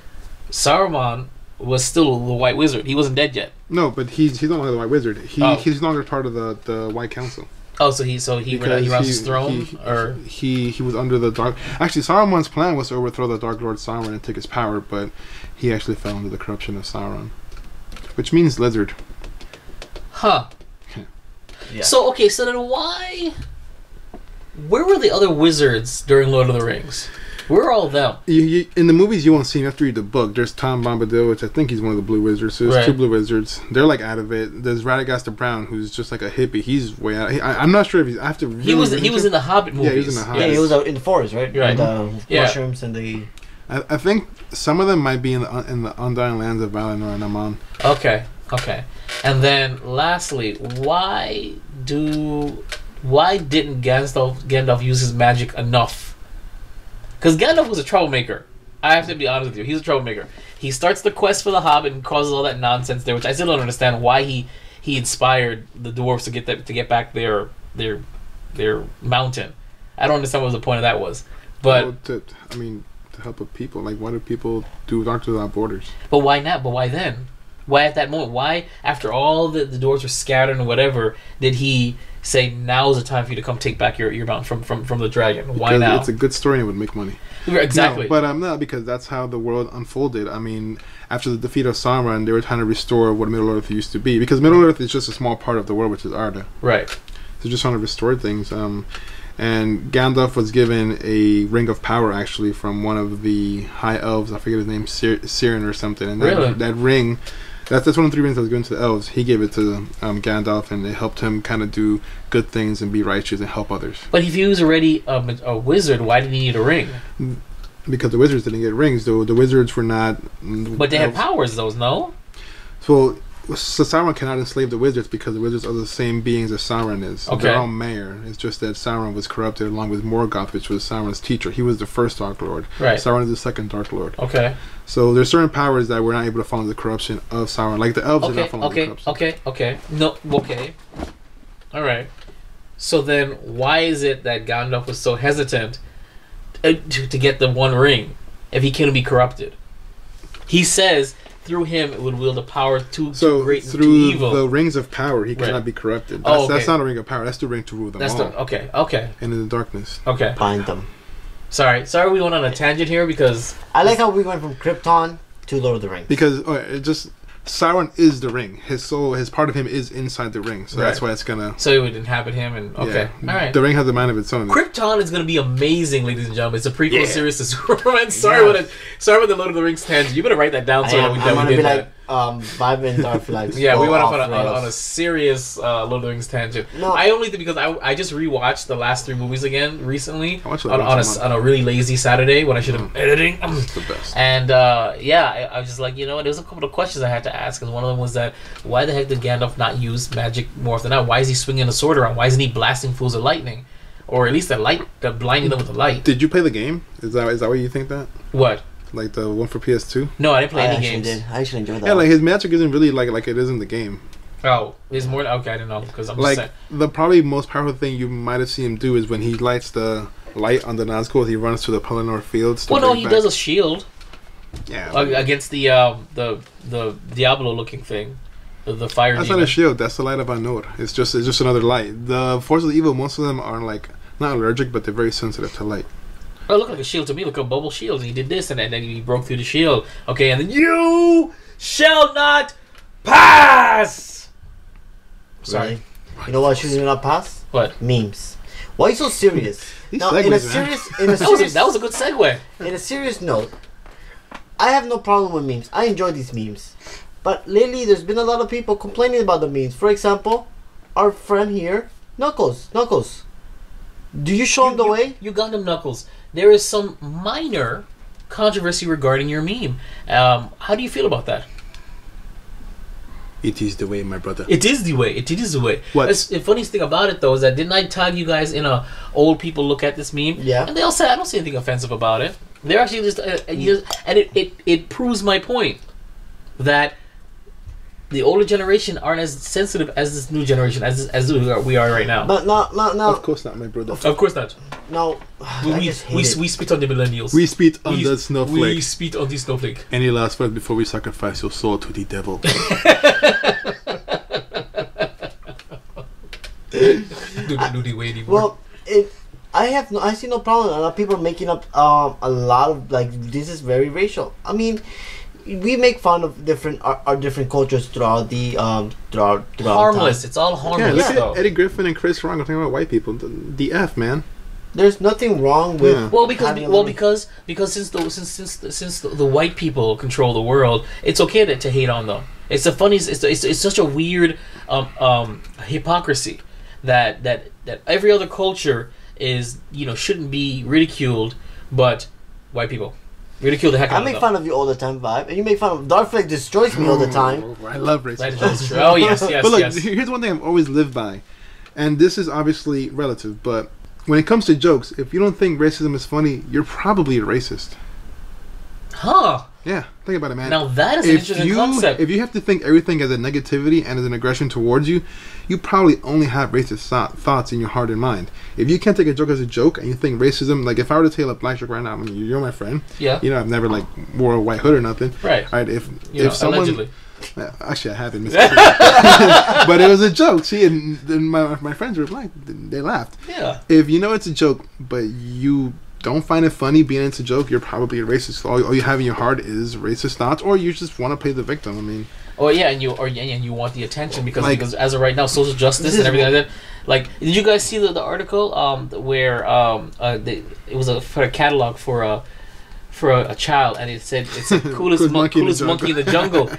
Saruman was still the White Wizard. He wasn't dead yet. No, but he's no longer the White Wizard. He's no longer part of the White Council. Oh, so he lost his throne, or he was under the Dark. Actually, Saruman's plan was to overthrow the Dark Lord Sauron and take his power, but he actually fell under the corruption of Sauron, which means lizard. Huh. Yeah. So then where were the other wizards during Lord of the Rings? Where are all of them? In the movies, you won't see him. You have to read the book. There's Tom Bombadil, which I think he's one of the blue wizards. So there's 2 blue wizards. They're like out of it. There's Radagast the Brown, who's just like a hippie. He's way out. I'm not sure if he's. I have to. He was in the Hobbit movies. Yeah, he was in the Hobbit. Yeah, he was out in the forest, right? Right. With the mushrooms and the. I think some of them might be in the Undying Lands of Valinor and Aman. Okay. And then lastly, why didn't Gandalf use his magic enough? Because Gandalf was a troublemaker. I have to be honest with you. He's a troublemaker. He starts the quest for the Hobbit and causes all that nonsense there, which I still don't understand why he inspired the dwarves to get back their mountain. I don't understand what the point of that was. But to help with people. Like, why do people do Doctors Without Borders? But why not? But why then? Why at that moment? Why, after all the dwarves were scattered and whatever, did he say, now's the time for you to come take back your mountain from the dragon? Why now? It's a good story and it would make money. Exactly. No, but not because that's how the world unfolded. I mean, after the defeat of Sauron, they were trying to restore what Middle-earth used to be. Because Middle-earth is just a small part of the world, which is Arda. Right. So just trying to restore things. And Gandalf was given a ring of power, actually, from one of the high elves. I forget his name, Sirin or something. And that ring... That's one of the 3 rings that was given to the elves. He gave it to Gandalf, and it helped him kind of do good things and be righteous and help others. But if he was already a wizard, why did he need a ring? Because the wizards didn't get rings, though. The wizards were not... But they had powers, those, no? So Sauron cannot enslave the wizards because the wizards are the same beings as Sauron is. Okay. They're all Maiar. It's just that Sauron was corrupted along with Morgoth, which was Sauron's teacher. He was the first Dark Lord. Right. Sauron is the second Dark Lord. Okay. So there's certain powers that were not able to follow the corruption of Sauron. Like the elves did not follow the corruption. Okay. No, okay. Alright. So then, why is it that Gandalf was so hesitant to get the one ring if he couldn't be corrupted? He says... through him, it would wield a power too great and too evil. Through the rings of power, he cannot be corrupted. That's not a ring of power. That's the ring to rule them all. Okay. And in the darkness. Okay. Bind them. Sorry, we went on a tangent here because... I like how we went from Krypton to Lord of the Rings. Because Sauron is the ring. His soul, his part of him is inside the ring. So that's why it's gonna... So it would inhabit him and... Okay. Yeah. Alright. The ring has a mind of its own. Krypton is gonna be amazing, ladies and gentlemen. It's a prequel series to Superman. Sorry with the Lord of the Rings tangent. You better write that down so that we did that. Vibe and Darth Flexx. Yeah, we went off on a serious Lord of the Rings tangent. No. I only did because I just rewatched the last 3 movies again recently on a really lazy Saturday when I should have been editing. It's the best. And I was just like, you know what? There was a couple of questions I had to ask, and one of them was that why the heck did Gandalf not use magic more often? Now, why is he swinging a sword around? Why isn't he blasting fools with lightning, or at least blinding them with the light? Did you play the game? Is that what you think that? What? Like the one for PS2? No, I didn't play any games. I actually enjoyed that. Yeah, like his magic isn't really like it is in the game. Oh, it's more... Okay, I didn't know, because I'm like, just saying. The probably most powerful thing you might have seen him do is when he lights the light on the Nazgul, he runs to the Pelennor fields. Well, no, he does a shield. Yeah. against the Diablo looking thing, the fire. That's demon. not a shield. That's the light of Anur. It's just another light. The forces of evil, most of them are like not allergic, but they're very sensitive to light. Oh, it looked like a shield to me. Look, a bubble shield. He did this, and then he broke through the shield. Okay, and then you shall not pass. Sorry. Really? You know what should not pass? What? Memes. Why are you so serious? These Now, segues, in a man. serious, That was a good segue. in a serious note, I have no problem with memes. I enjoy these memes, but lately there's been a lot of people complaining about the memes. For example, our friend here, Knuckles. Do you show him the way? Ugandan Knuckles. There is some minor controversy regarding your meme. How do you feel about that? It is the way, my brother. It is the way. It is the way. What? The funniest thing about it, though, is that didn't I tag you guys in a old people look at this meme? Yeah. And they all said I don't see anything offensive about it. They're actually just and it proves my point that the older generation aren't as sensitive as this new generation as we are right now. But no. Of course not, my brother. Of course not. No. We spit on the millennials. We spit on the snowflake. We spit on the snowflake. Any last words before we sacrifice your soul to the devil? Do the way anymore. Well, I see no problem. A lot of people are making up a lot of like this is very racial. I mean, we make fun of different our different cultures throughout the throughout harmless. time. It's all Yeah, harmless. look though. at Eddie Griffin and Chris Rock talking about white people. The F, man. There's nothing wrong with Yeah. Well, having a little- because since the white people control the world, it's okay to hate on them. It's the funniest. It's such a weird hypocrisy that every other culture is shouldn't be ridiculed, but white people ridicule the heck out I of them. make fun of you all the time, Vibe, and you make fun of Darth Flexx destroys me all the time. I love That racism. is true. Oh yes, But look, yes. here's one thing I've always lived by, and this is obviously relative, but when it comes to jokes, if you don't think racism is funny, you're probably a racist. Huh? Yeah, think about it, man. Now that is an interesting concept. If you have to think everything as a negativity and as an aggression towards you, you probably only have racist thoughts in your heart and mind. If you can't take a joke as a joke and you think racism, like if I were to tell a black joke right now, I mean, you're my friend. Yeah. I've never like wore a white hood or nothing. Right. Right. If someone allegedly. Actually, I haven't. But it was a joke. See, and my friends were black. They laughed. Yeah. If you know it's a joke, but you don't find it funny being it's a joke, you're probably a racist. All you have in your heart is racist thoughts, or you just want to play the victim. I mean, Oh yeah, and you want the attention because as of right now, social justice and everything like that. Like, did you guys see the article where it was for a catalog for a child, and it said coolest monkey in the jungle,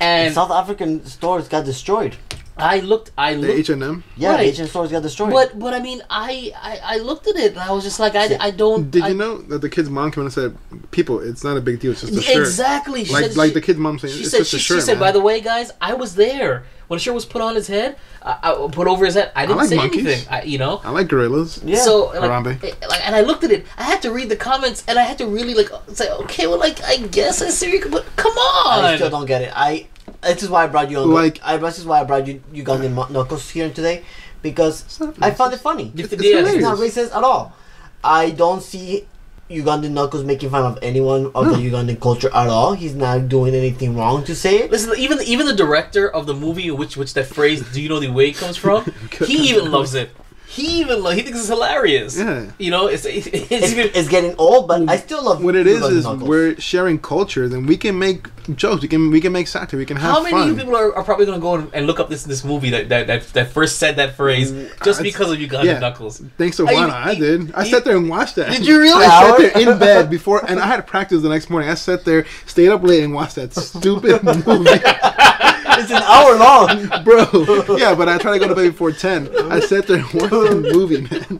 and South African stores got destroyed. I looked. the H&M. Yeah, Right. H&M stores got destroyed. But I mean, I looked at it and I was just like, I don't. Did you know that the kid's mom came in and said, "People, it's not a big deal. It's just a shirt." Exactly. She said, Like the kid's mom saying, She "It's said, just a shirt." she said, man. by the way, guys, I was there when the shirt was put on his head. I put over his head. I didn't like say monkeys. anything. I like gorillas. Yeah. So Harambe. and I looked at it. I had to read the comments, and I had to really say, okay, well, I guess I see you, but come on. I still don't get it. This is why I brought you on. This is why I brought you Ugandan Knuckles here today, because I found it funny. It's It's not racist at all. I don't see Ugandan Knuckles making fun of anyone of the Ugandan culture at all. He's not doing anything wrong to say it. Listen, even the director of the movie, which that phrase "Do you know the way it comes from?" he even loves it. He thinks it's hilarious. Yeah. It's getting old, but I still love What it Ugandan is Knuckles. we're sharing culture. Then we can make jokes. We can make satire. We can have How many fun. of you people are probably going to go and look up this movie that first said that phrase just because of Ugandan Knuckles? Thanks to Are you- Juana, I did. I sat there and watched that. Did you really? I sat there in bed before, and I had practice the next morning. I sat there, stayed up late, and watched that stupid movie. It's an hour long. Bro, yeah, but I try to go to bed before 10. I sat there and watched the movie, man.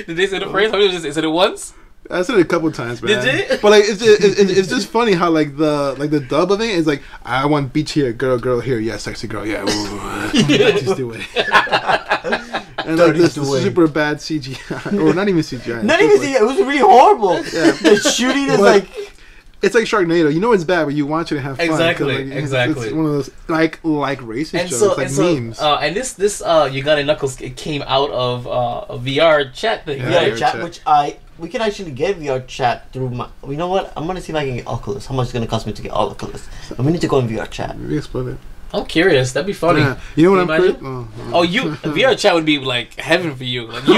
Did they say the phrase? How many is it once? I said it a couple times, man. Did you? But like, it's just funny how the dub of it is like, I want beach here, girl here, yeah, sexy girl, yeah, just do it. And like this super bad CGI, or not even CGI. Not even CGI. It was really horrible. Yeah. The shooting is But- like. It's like Sharknado. You know it's bad, but you watch it and have fun. 'cause, Exactly, like, exactly. It's one of those like racist And jokes, so like and so memes. and this Ugandan Knuckles it came out of a VR chat thing. Yeah. Yeah, right? chat, which I we can actually get VR chat through my. You know what? I'm gonna see if I can get Oculus. How much it's gonna cost me to get Oculus? And we need to go in VR chat. Maybe explode it. I'm curious. That'd be funny. Yeah. You know what Can you I'm imagine? Oh, you VR chat would be like heaven for you. Like you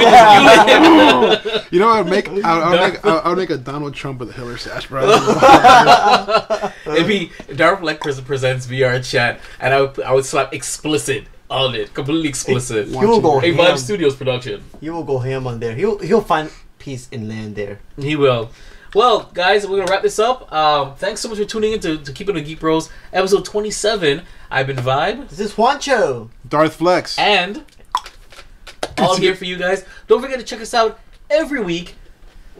You know what I'd make? I would make a Donald Trump with a Hitler sash, bro. It'd be Darth Flexx presents VR chat, and I would slap explicit on it, completely explicit. He will go A ham. Vibe Studios production. He will go ham on there. He'll find peace and land there. He will. Well, guys, we're gonna wrap this up. Thanks so much for tuning in to Keepin the Geek Bros, episode 27. I've been Vibe. This is Juancho. Darth Flexx. And all here for you guys. Don't forget to check us out every week,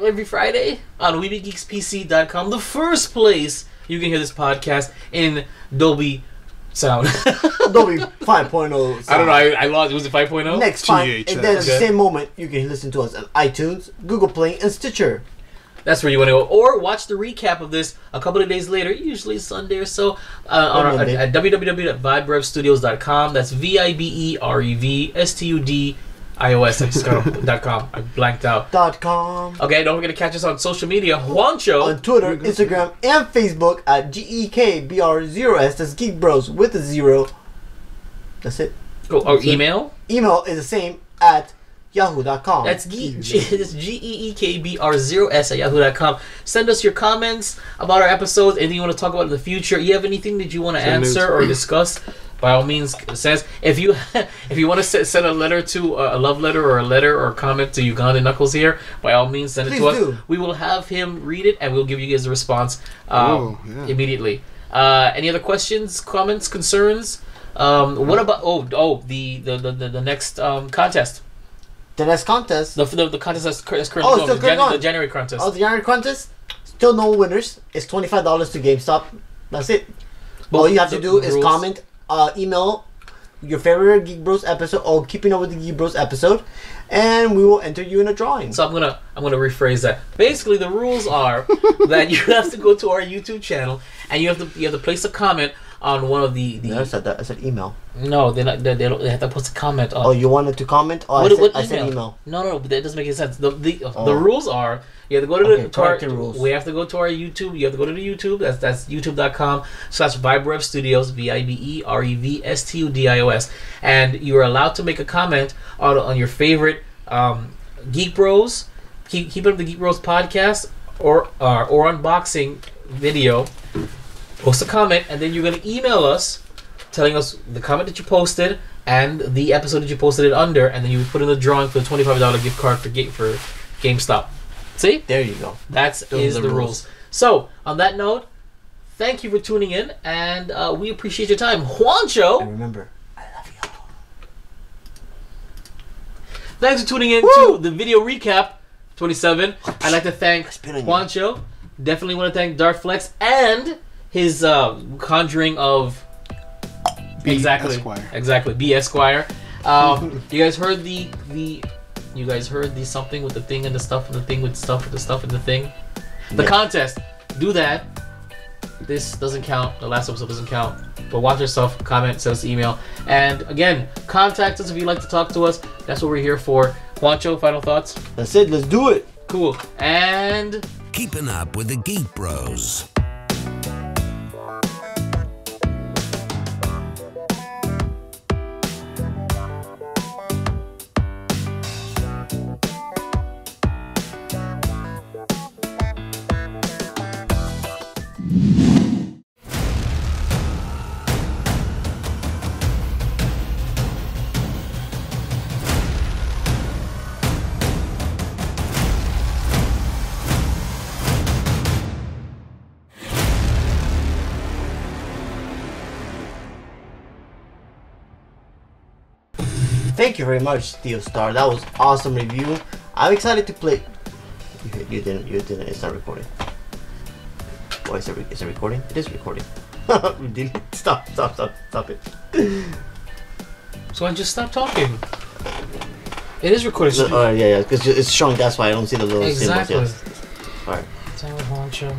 every Friday on WeBeGeeksPC.com, the first place you can hear this podcast in Dolby Sound. Dolby 5.0. I don't know. I lost. Was it 5.0? Next time, GHS. and then at the Okay. same moment, you can listen to us on iTunes, Google Play, and Stitcher. That's where you want to go. Or watch the recap of this a couple of days later, usually Sunday or so, at www.viberevstudios.com. That's VIBEREVSTUDIOS.com. I blanked out. .com. Okay, don't forget to catch us on social media. Juancho. On Twitter, Instagram, and Facebook at GEKBR0S. That's Geek Bros with a 0. That's it. Or email. Email is the same at yahoo.com. That's GEEKBR0S at yahoo.com. Send us your comments about our episodes, anything you want to talk about in the future. You have anything that you want to answer or discuss, by all means, send. If you want to send a letter to a love letter or a letter or a comment to Ugandan Knuckles here, by all means, send it to us. We will have him read it and we'll give you guys a response immediately. Any other questions, comments, concerns? What about the next contest? The next contest. The contest that's currently Oh, going. still going. The January contest. Oh, the January contest. Still no winners. It's $25 to GameStop. That's it. But All you have to do is rules- comment, email your favorite Geek Bros episode or Keeping Up with the Geek Bros episode, and we will enter you in a drawing. So I'm gonna rephrase that. Basically, the rules are that you have to go to our YouTube channel and you have to place a comment on one of the. I said that. I said email. No, they have to post a comment on. Oh, you wanted to comment? Oh, I said email. No, but that doesn't make any sense. The rules are you have to go to the rules. We have to go to our YouTube. You have to go to the YouTube. That's youtube.com/Viberev Studios VIBEREVSTUDIOS, and you are allowed to make a comment on your favorite Geek Bros, Keep Up the Geek Bros podcast or unboxing video. Post a comment, and then you're going to email us telling us the comment that you posted and the episode that you posted it under, and then you put in the drawing for the $25 gift card for GameStop. See? There you go. Those is the rules. So, on that note, thank you for tuning in, and we appreciate your time. Juancho! And remember, I love you. Thanks for tuning in to the video recap 27. I'd like to thank Juancho. Definitely want to thank Darth Flexx and his conjuring of B Esquire. You guys heard the something with the thing and the stuff and the thing with stuff with the stuff and the thing. The contest. Do that. This doesn't count. The last episode doesn't count. But watch yourself, comment, send us an email. And again, contact us if you'd like to talk to us. That's what we're here for. Juancho, final thoughts? That's it. Let's do it. Cool. And Keeping Up with the Geek Bros. Thank you very much, TheoStar. That was awesome review. I'm excited to play. You didn't. It's not recording. Oh, is it recording? It is recording. Stop it. so I just stopped talking. It is recording. Yeah, because it's showing. That's why I don't see the little exactly. symbols. All right. Tell me, Juancho.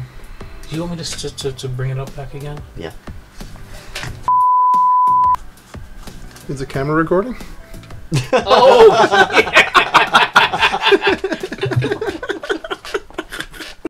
Do you want me to bring it up back again? Yeah. Is the camera recording? Oh, yeah.